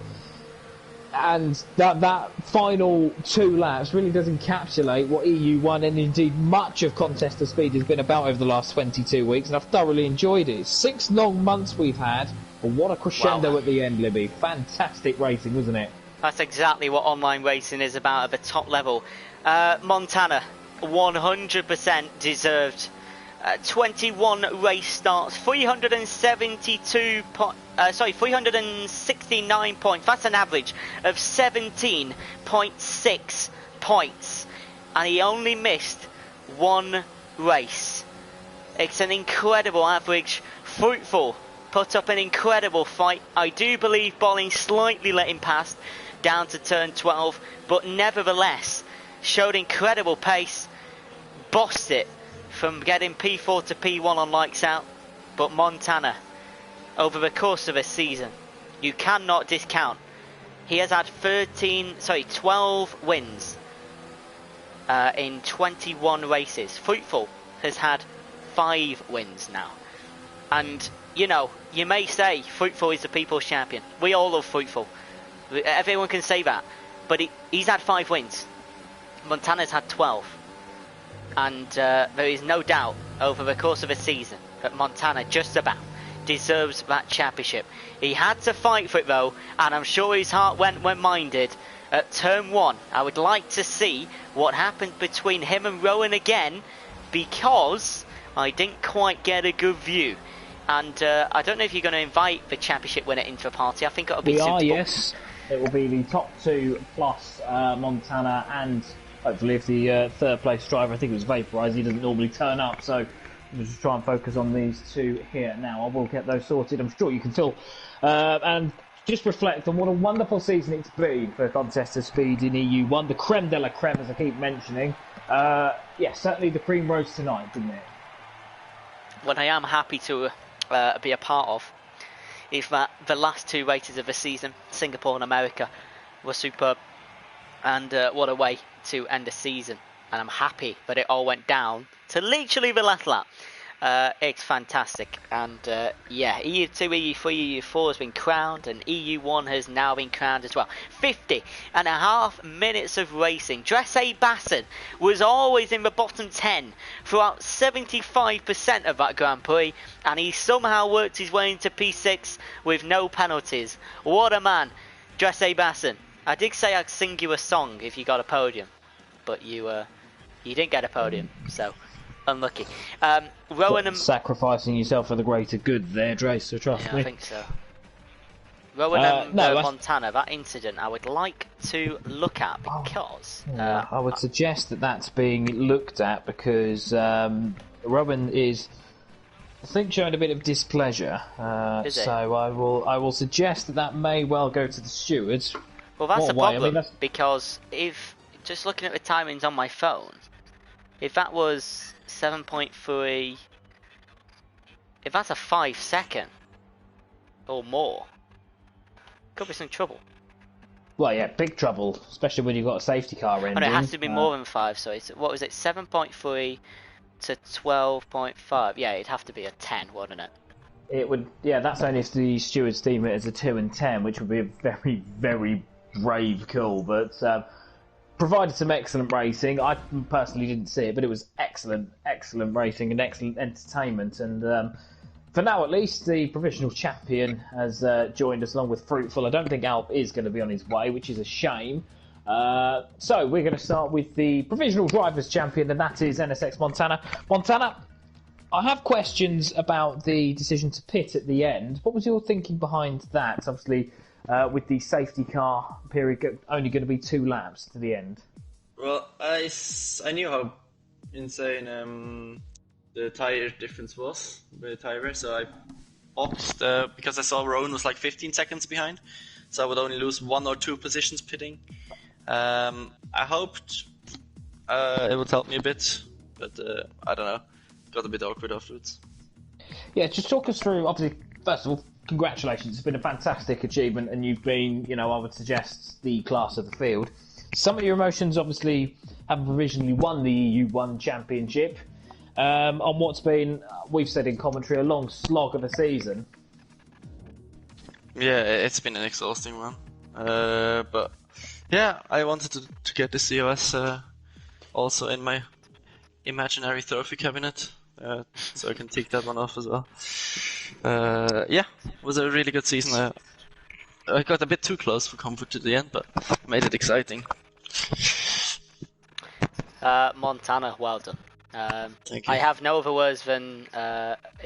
And that final 2 laps really does encapsulate what EU1 and indeed much of Contest of Speed has been about over the last 22 weeks, and I've thoroughly enjoyed it. 6 long months we've had, but what a crescendo at the end, Libby. Fantastic racing, wasn't it? That's exactly what online racing is about at the top level. Montana, 100% deserved. 21 race starts, 369 points. That's an average of 17.6 points, and he only missed 1 race. It's an incredible average. Fruitful put up an incredible fight. I do believe Bolling slightly let him past down to turn 12, but nevertheless showed incredible pace, bossed it from getting P4 to P1 on lights out. But Montana, over the course of a season, you cannot discount. He has had 12 wins in 21 races. Fruitful has had 5 wins now. And, you know, you may say Fruitful is the people's champion. We all love Fruitful. Everyone can say that. But he's had 5 wins. Montana's had 12. And there is no doubt over the course of a season that Montana just about deserves that championship. He had to fight for it though, and I'm sure his heart went when mine did at turn 1. I would like to see what happened between him and Rowan again, because I didn't quite get a good view. And I don't know if you're going to invite the championship winner into a party. I think it'll be suitable. Yes. It will be the top 2 plus Montana, and hopefully if the 3rd place driver, I think it was Vaporizer, he doesn't normally turn up, so we'll just try and focus on these 2 here now. I will get those sorted, I'm sure you can feel, and just reflect on what a wonderful season it's been for Contest of Speed in EU1, the creme de la creme, as I keep mentioning. Yeah, certainly the cream rose tonight, didn't it? What I am happy to be a part of is that the last 2 races of the season, Singapore and America, were superb. And what a way to end the season. And I'm happy that it all went down to literally the last lap. It's fantastic. And yeah, EU2, EU3, EU4 has been crowned, and EU1 has now been crowned as well. 50.5 minutes of racing. Dressé Basson was always in the bottom 10 throughout 75% of that Grand Prix, and he somehow worked his way into P6 with no penalties. What a man, Dressé Basson. I did say I'd sing you a song if you got a podium, but you didn't get a podium, so unlucky. Rowan and sacrificing yourself for the greater good there, Dre, so trust me. I think so. Rowan and Montana, that incident I would like to look at because... I would suggest that that's being looked at because Rowan is, I think, showing a bit of displeasure. So I will suggest that may well go to the stewards. Well, that's a problem, because if, just looking at the timings on my phone, if that was 7.3, if that's a 5 second or more, Could be some trouble. Well, yeah, big trouble, especially when you've got a safety car ending. And it has to be more than 5, so it's, what was it, 7.3 to 12.5? Yeah, it'd have to be a 10, wouldn't it? It would, yeah, that's only if the stewards deem it as a 2 and 10, which would be a very, very brave call, but provided some excellent racing. I personally didn't see it, but it was excellent racing and excellent entertainment, and for now at least, the provisional champion has joined us along with Fruitful. I don't think Alp is going to be on his way, which is a shame. So we're going to start with the provisional drivers champion, and that is NSX Montana. Montana, I have questions about the decision to pit at the end. What was your thinking behind that? Obviously, with the safety car period only going to be 2 laps to the end. Well, I knew how insane the tire difference was with the tire, so I opted because I saw Rowan was like 15 seconds behind, so I would only lose 1 or 2 positions pitting. I hoped it would help me a bit, but I don't know. Got a bit awkward afterwards. Yeah, just talk us through, obviously, first of all, congratulations. It's been a fantastic achievement, and you've been, I would suggest, the class of the field. Some of your emotions, obviously, having provisionally won the EU1 championship, on what's been, we've said in commentary, a long slog of a season. Yeah, it's been an exhausting one. But, yeah, I wanted to get the COS also in my imaginary trophy cabinet. So I can tick that one off as well. Yeah, it was a really good season. I got a bit too close for comfort to the end, but made it exciting. Montana, well done. Thank you. I have no other words than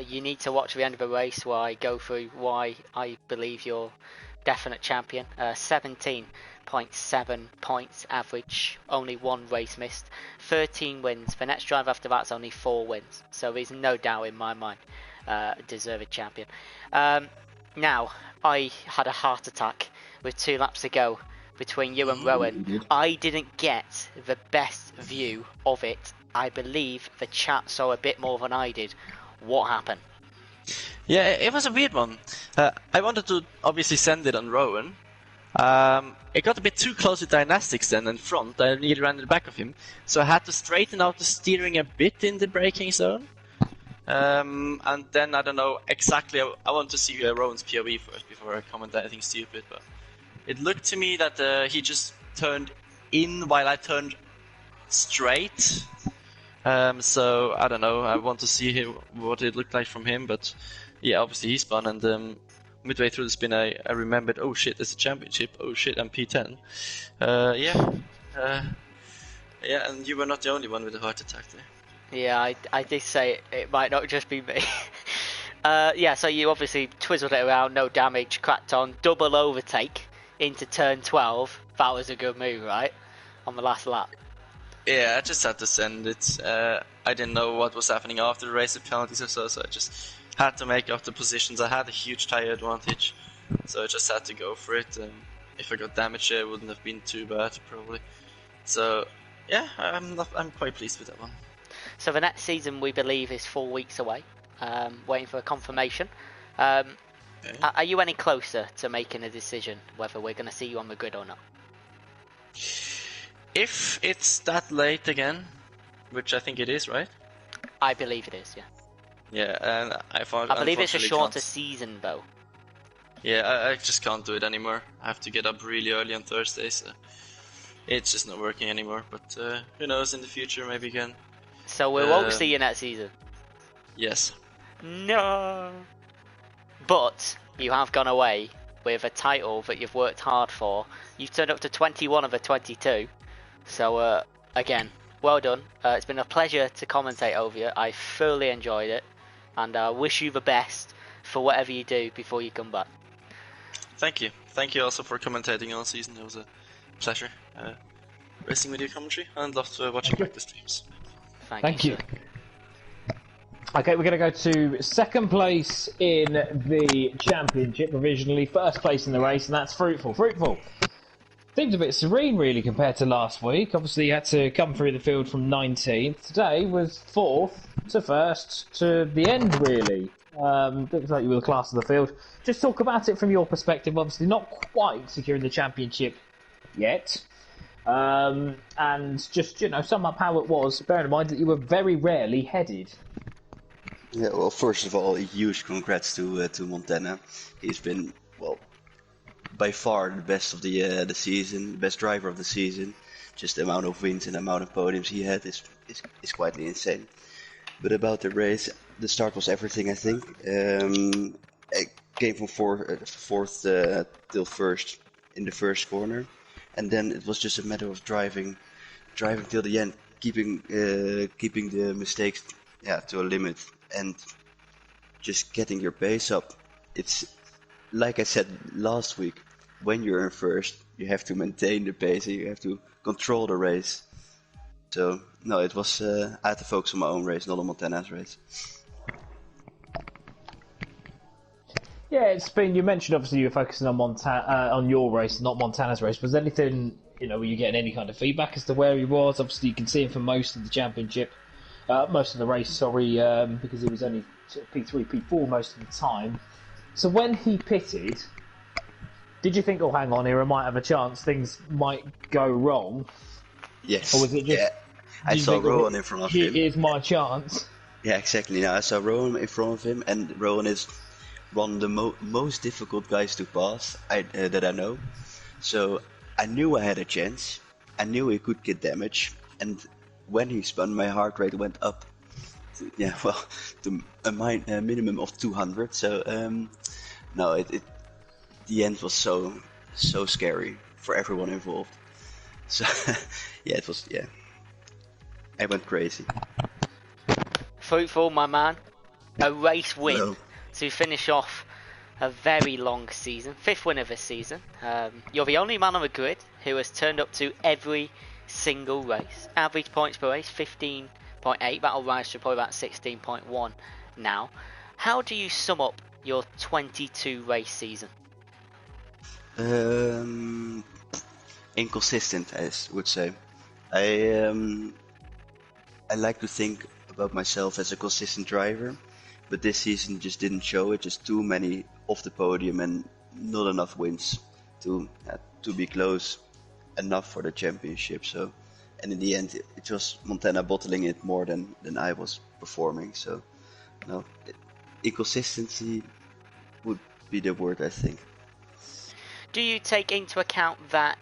you need to watch the end of the race where I go through why I believe you're definite champion. 17.7 points average, only 1 race missed, 13 wins. The next drive after that's only 4 wins, so there's no doubt in my mind deserved champion. Now, I had a heart attack with 2 laps to go between you and Rowan. I didn't get the best view of it. I believe the chat saw a bit more than I did. What happened? Yeah, it was a weird one. I wanted to obviously send it on Rowan. It got a bit too close with Dynastics then in front. I nearly ran in the back of him. So I had to straighten out the steering a bit in the braking zone. And then I don't know exactly. I want to see Rowan's POV first before I comment anything stupid. But it looked to me that he just turned in while I turned straight. So I don't know. I want to see what it looked like from him. But yeah, obviously he spun, and midway through the spin, I remembered. Oh shit, there's a championship. Oh shit, I'm P10. Yeah, and you were not the only one with a heart attack there. Yeah, I did say it might not just be me. Yeah, so you obviously twizzled it around, no damage, cracked on, double overtake into turn 12. That was a good move, right? On the last lap. Yeah, I just had to send it. I didn't know what was happening after the race, the penalties or so I just had to make up the positions. I had a huge tire advantage, so I just had to go for it. If I got damaged, it wouldn't have been too bad, probably. So, yeah, I'm quite pleased with that one. So the next season, we believe, is 4 weeks away. Waiting for a confirmation. Are you any closer to making a decision whether we're going to see you on the grid or not? If it's that late again, which I think it is, right? I believe it is, yeah. Yeah, and I believe it's a shorter season, though. Yeah, I just can't do it anymore. I have to get up really early on Thursday, so it's just not working anymore. But who knows, in the future, maybe again. So we won't see you next season? Yes. No. But you have gone away with a title that you've worked hard for. You've turned up to 21 of the 22. So, again, well done. It's been a pleasure to commentate over you. I thoroughly enjoyed it. And I wish you the best for whatever you do before you come back. Thank you. Thank you also for commentating all season. It was a pleasure racing with your commentary. And loved watching back the streams. Thank you. Okay, we're going to go to second place in the championship provisionally, first place in the race, and that's Fruitful. Fruitful seems a bit serene, really, compared to last week. Obviously, you had to come through the field from 19th. Today was 4th to 1st to the end, really. Looks like you were the class of the field. Just talk about it from your perspective. Obviously, not quite securing the championship yet. And just, sum up how it was, bearing in mind that you were very rarely headed. Yeah, well, first of all, a huge congrats to Montana. He's been, well, by far the best of the season, the best driver of the season. Just the amount of wins and the amount of podiums he had is quite insane. But about the race, the start was everything, I think. I came from fourth till first in the first corner, and then it was just a matter of driving till the end, keeping the mistakes to a limit, and just getting your pace up. It's like I said last week, when you're in first, you have to maintain the pace, and you have to control the race. So no, it was I had to focus on my own race, not on Montana's race. Yeah, it's been. You mentioned obviously you were focusing on on your race, not Montana's race. Was there anything, were you getting any kind of feedback as to where he was? Obviously, you can see him for most of the championship, most of the race. Sorry, because he was only P3, P4 most of the time. So when he pitted, did you think, oh, hang on here, I might have a chance, things might go wrong? Yes. Or was it just? Yeah. I saw Rowan in front of him. Here's my chance. Yeah, exactly. Now I saw Rowan in front of him, and Rowan is one of the most difficult guys to pass that I know. So I knew I had a chance. I knew he could get damage, and when he spun, my heart rate went up. To a minimum of 200. So no, the end was so scary for everyone involved. So yeah, it was I went crazy. Fruitful, my man. A race win. No. To finish off a very long season, 5th win of this season. You're the only man on the grid who has turned up to every single race. Average points per race, 15.8. That'll rise to probably about 16.1 now. How do you sum up your 22 race season? Inconsistent, I would say. I like to think about myself as a consistent driver, but this season just didn't show it. Just too many off the podium and not enough wins to be close enough for the championship. So, and in the end, it was Montana bottling it more than I was performing. So, no, inconsistency would be the word, I think. Do you take into account that,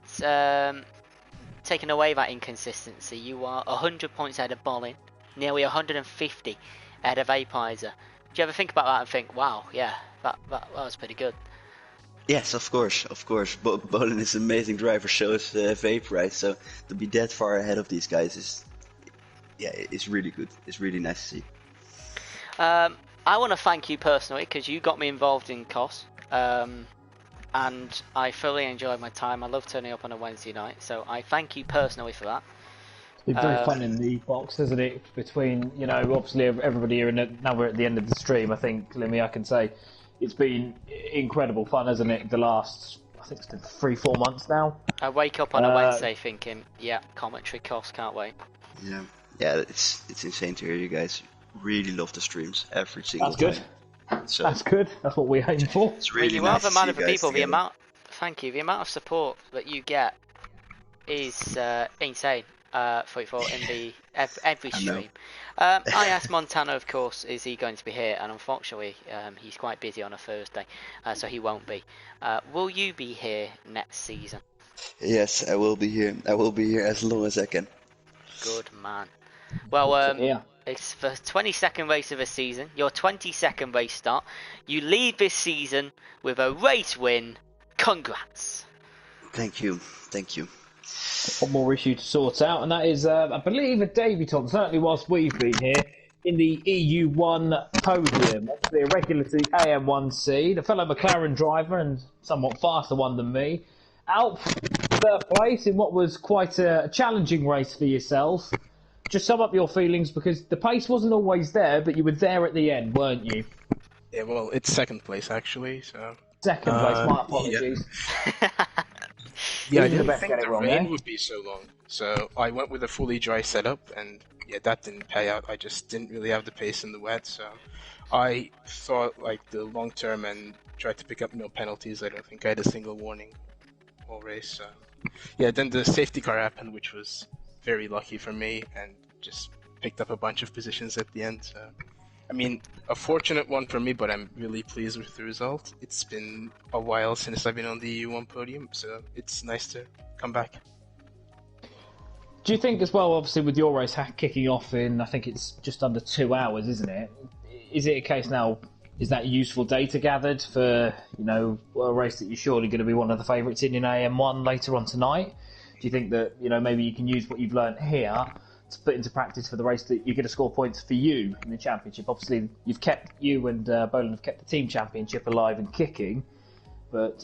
taking away that inconsistency, you are 100 points ahead of Bolin, nearly 150 ahead of Apeiser? Do you ever think about that and think, wow, yeah, that was pretty good? Yes, of course. Bolin is an amazing driver, so is Vaporize. So to be that far ahead of these guys it's really good. It's really nice to see. I want to thank you personally because you got me involved in COS. And I fully enjoyed my time. I love turning up on a Wednesday night, so I thank you personally for that. It's been very fun in the box, hasn't it? Between, obviously everybody here, and now we're at the end of the stream, I think, Limmy, I can say it's been incredible fun, hasn't it? The last, I think it's been 3-4 months now. I wake up on a Wednesday thinking, yeah, commentary COS, can't wait. Yeah, it's insane to hear you guys really love the streams every single time. That's good. So, that's good. That's what we aim for. It's really you nice are the man of the people. Together. Thank you. The amount of support that you get is insane. For in every stream. I asked Montana, of course, is he going to be here? And unfortunately, he's quite busy on a Thursday, so he won't be. Will you be here next season? Yes, I will be here. I will be here as long as I can. Good man. Well, yeah. It's the 22nd race of the season, your 22nd race start. You lead this season with a race win. Congrats. Thank you. One more issue to sort out, and that is, I believe, a debutant, certainly whilst we've been here, in the EU1 podium. Obviously a regular to AM1 seed, a fellow McLaren driver and somewhat faster one than me. Alp, third place in what was quite a challenging race for yourself. Just sum up your feelings, because the pace wasn't always there, but you were there at the end, weren't you? Yeah, well, it's second place, actually, so... Second place, my apologies. Yeah. Yeah, I Even the didn't best think get it the wrong, rain eh? would be so long. So I went with a fully dry setup, and yeah, that didn't pay out. I just didn't really have the pace in the wet, so I thought like the long term and tried to pick up no penalties. I don't think I had a single warning all race. Yeah, then the safety car happened, which was very lucky for me, and just picked up a bunch of positions at the end. So, I mean, a fortunate one for me, but I'm really pleased with the result. It's been a while since I've been on the EU1 podium, so it's nice to come back. Do you think as well, obviously with your race kicking off in, I think it's just under 2 hours, isn't it? Is it a case now, is that useful data gathered for, a race that you're surely going to be one of the favourites in AM1 later on tonight? Do you think that, maybe you can use what you've learnt here to put into practice for the race that you're going to score points for you in the championship? Obviously, you and Boland have kept the team championship alive and kicking, but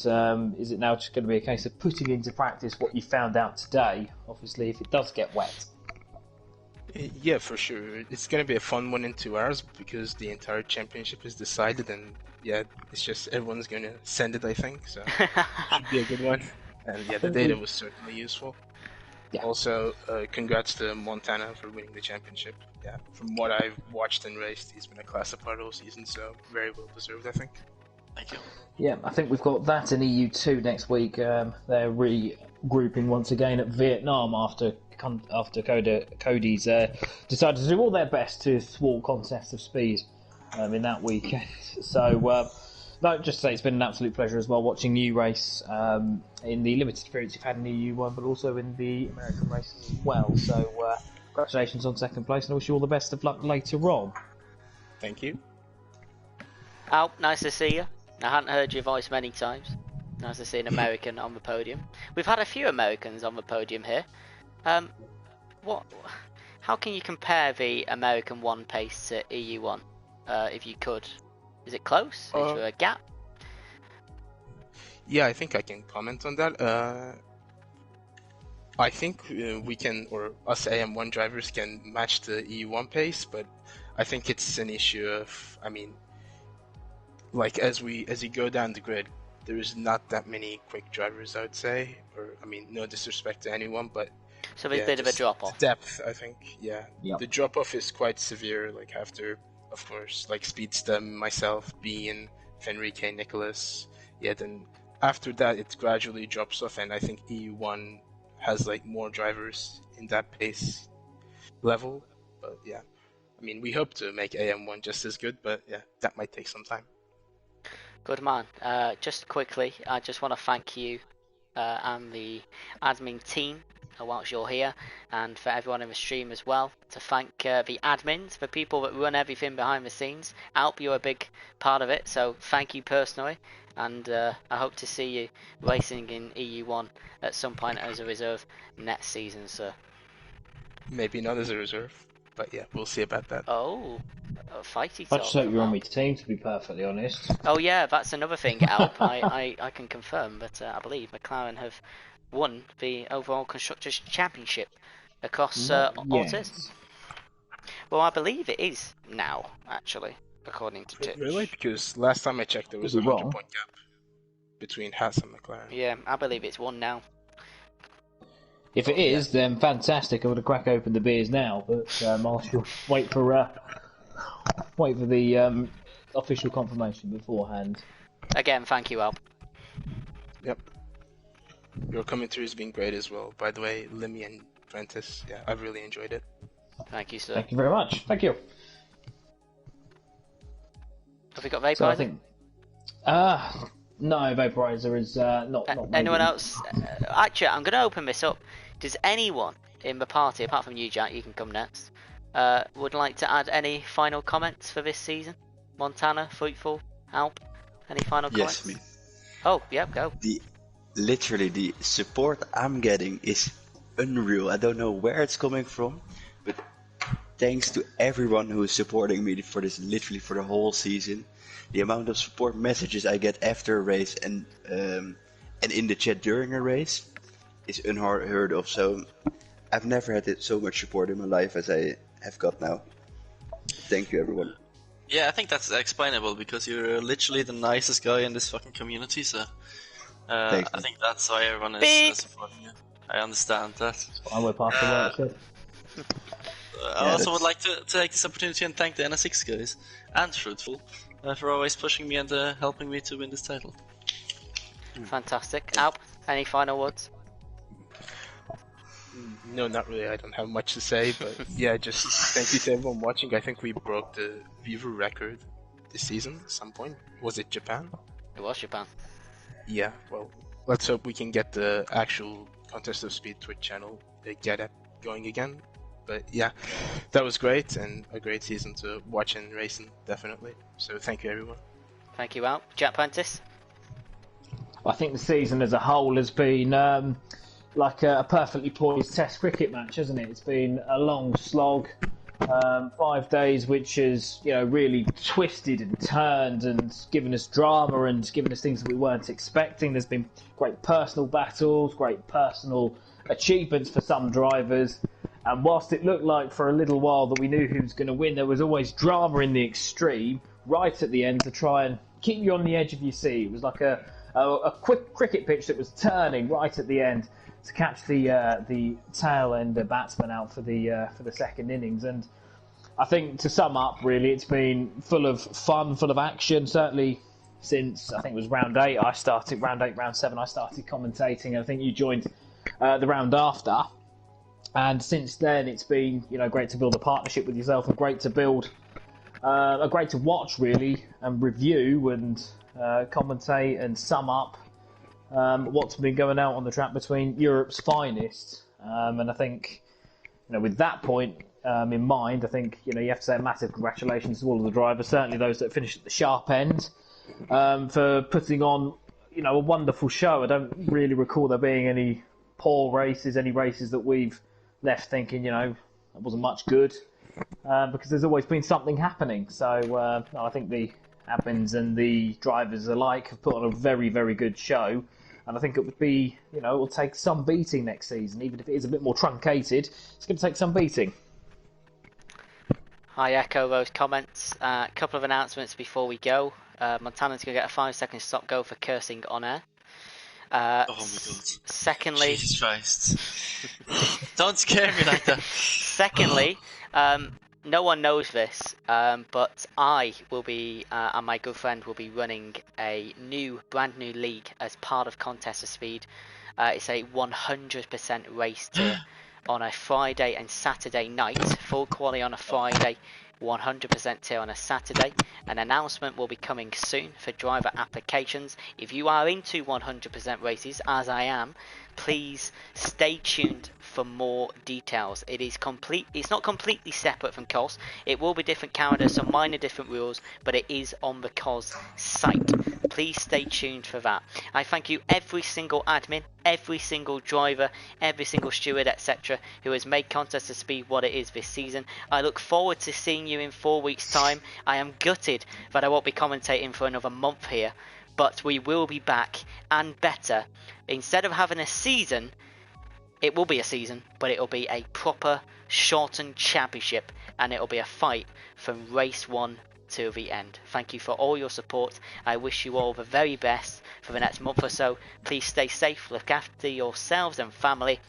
is it now just going to be a case of putting into practice what you found out today, obviously, if it does get wet? Yeah, for sure. It's going to be a fun one in 2 hours because the entire championship is decided, and yeah, it's just everyone's going to send it, I think, so should be a good one. And yeah, the data was certainly useful. Yeah. Also, congrats to Montana for winning the championship. Yeah, from what I've watched and raced, he's been a class apart all season, so very well deserved, I think. Thank you. Yeah, I think we've got that in EU2 next week. They're regrouping once again at Vietnam after Cody's decided to do all their best to thwart Contest of Speed in that weekend. So, no, just to say it's been an absolute pleasure as well watching you race in the limited experience you've had in EU1, but also in the American races as well. So, congratulations on second place, and I wish you all the best of luck later on. Thank you. Al, nice to see you. I hadn't heard your voice many times. Nice to see an American on the podium. We've had a few Americans on the podium here. How can you compare the American 1 pace to EU1, if you could? Is it close? Is there a gap? Yeah, I think I can comment on that. I think we can, or us AM1 drivers can match the EU1 pace, but I think it's an issue of, like as you go down the grid, there is not that many quick drivers, I would say. Or no disrespect to anyone, but so there's a bit of a drop off. Depth, I think. Yeah, Yep. The drop off is quite severe. Like after, of course, like Speedstem, myself, Bean, Fenrique, Nicholas. Yeah, then after that it gradually drops off, and I think EU1 has like more drivers in that pace level. But yeah, we hope to make AM1 just as good, but yeah, that might take some time. Good man. Just quickly, I just want to thank you and the admin team whilst you're here, and for everyone in the stream as well. To thank the admins, the people that run everything behind the scenes. Alp, you're a big part of it, so thank you personally. And I hope to see you racing in EU1 at some point as a reserve next season, sir. Maybe not as a reserve, but yeah, we'll see about that. Oh, fighty I talk. just hope you're on my team, to be perfectly honest. Oh yeah, that's another thing, Alp. I can confirm that I believe McLaren have won the overall Constructors' Championship across all teams. Well, I believe it is now, actually, according to Tips. Really? Because last time I checked, there was a 100-point gap between Haas and McLaren. Yeah, I believe it's one now. If it is, then fantastic. I'm going to crack open the beers now, but I'll wait for the official confirmation beforehand. Again, thank you, Alp. Yep. Your commentary has been great as well. By the way, Limmy and Prentice, yeah, I've really enjoyed it. Thank you, sir. Thank you very much. Thank you. Have we got Vaporizer? So I think... no, Vaporizer is not anyone else? Actually, I'm going to open this up. Does anyone in the party, apart from you, Jack, you can come next, would like to add any final comments for this season? Montana, Fruitful, Alp, any final comments? Yes, me. Oh, yeah, go. Literally, the support I'm getting is unreal. I don't know where it's coming from, but thanks to everyone who is supporting me for this, literally for the whole season. The amount of support messages I get after a race and in the chat during a race is unheard of. So I've never had so much support in my life as I have got now. Thank you, everyone. Yeah, I think that's explainable because you're literally the nicest guy in this fucking community, so Thanks, I man. think that's why everyone Beep. is supporting you. I understand that. I went past the work shed. I also would that's- like to take this opportunity and thank the NSX guys and Fruitful for always pushing me and helping me to win this title. Fantastic. Alp, any final words? No, not really. I don't have much to say, but yeah, just thank you to everyone watching. I think we broke the viewer record this season at some point. Was it Japan? It was Japan. Yeah, well, let's hope we can get the actual Contest of Speed Twitch channel, get it going again. But yeah, that was great and a great season to watch and racing, definitely. So thank you, everyone. Thank you, Alp. Jack Prentice? I think the season as a whole has been like a perfectly poised Test cricket match, hasn't it? It's been a long slog, 5 days, which has really twisted and turned and given us drama and given us things that we weren't expecting. There's been great personal battles, great personal achievements for some drivers. And whilst it looked like for a little while that we knew who was going to win, there was always drama in the extreme right at the end to try and keep you on the edge of your seat. It was like a quick cricket pitch that was turning right at the end to catch the tail end batsman out for the second innings. And I think to sum up, really, it's been full of fun, full of action. Certainly since I think it was round 8, round 7, I started commentating. I think you joined the round after. And since then, it's been great to build a partnership with yourself, and great to build, great to watch really and review and commentate and sum up what's been going out on the track between Europe's finest. And I think with that point in mind, I think you have to say a massive congratulations to all of the drivers, certainly those that finished at the sharp end, for putting on a wonderful show. I don't really recall there being any poor races, any races that we've left thinking, that wasn't much good, because there's always been something happening. So I think the admins and the drivers alike have put on a very, very good show. And I think it would be, it will take some beating next season. Even if it is a bit more truncated, it's going to take some beating. I echo those comments. A couple of announcements before we go. Montana's going to get a 5-second stop go for cursing on air. Oh my god. Secondly, Jesus Christ. Don't scare me like that. Secondly, no one knows this, but I will be, and my good friend will be running a brand new league as part of Contest of Speed. It's a 100% race tier on a Friday and Saturday night, full quali on a Friday, 100% tier on a Saturday. An announcement will be coming soon for driver applications. If you are into 100% races, as I am, please stay tuned for more details. It's not completely separate from COS. It will be different calendars, some minor different rules, but it is on the COS site. Please stay tuned for that. I thank you, every single admin, every single driver, every single steward, etc., who has made Contest of Speed what it is this season. I look forward to seeing you in 4 weeks' time. I am gutted that I won't be commentating for another month here, but we will be back and better. Instead of having a season, it will be a season, but it will be a proper shortened championship, and it will be a fight from race 1 to the end. Thank you for all your support. I wish you all the very best for the next month or so. Please stay safe, look after yourselves and family.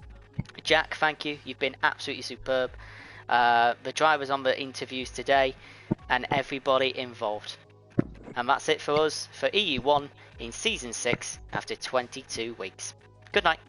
Jack, thank you. You've been absolutely superb. The drivers on the interviews today, and everybody involved. And that's it for us for EU1 in Season 6 after 22 weeks. Good night.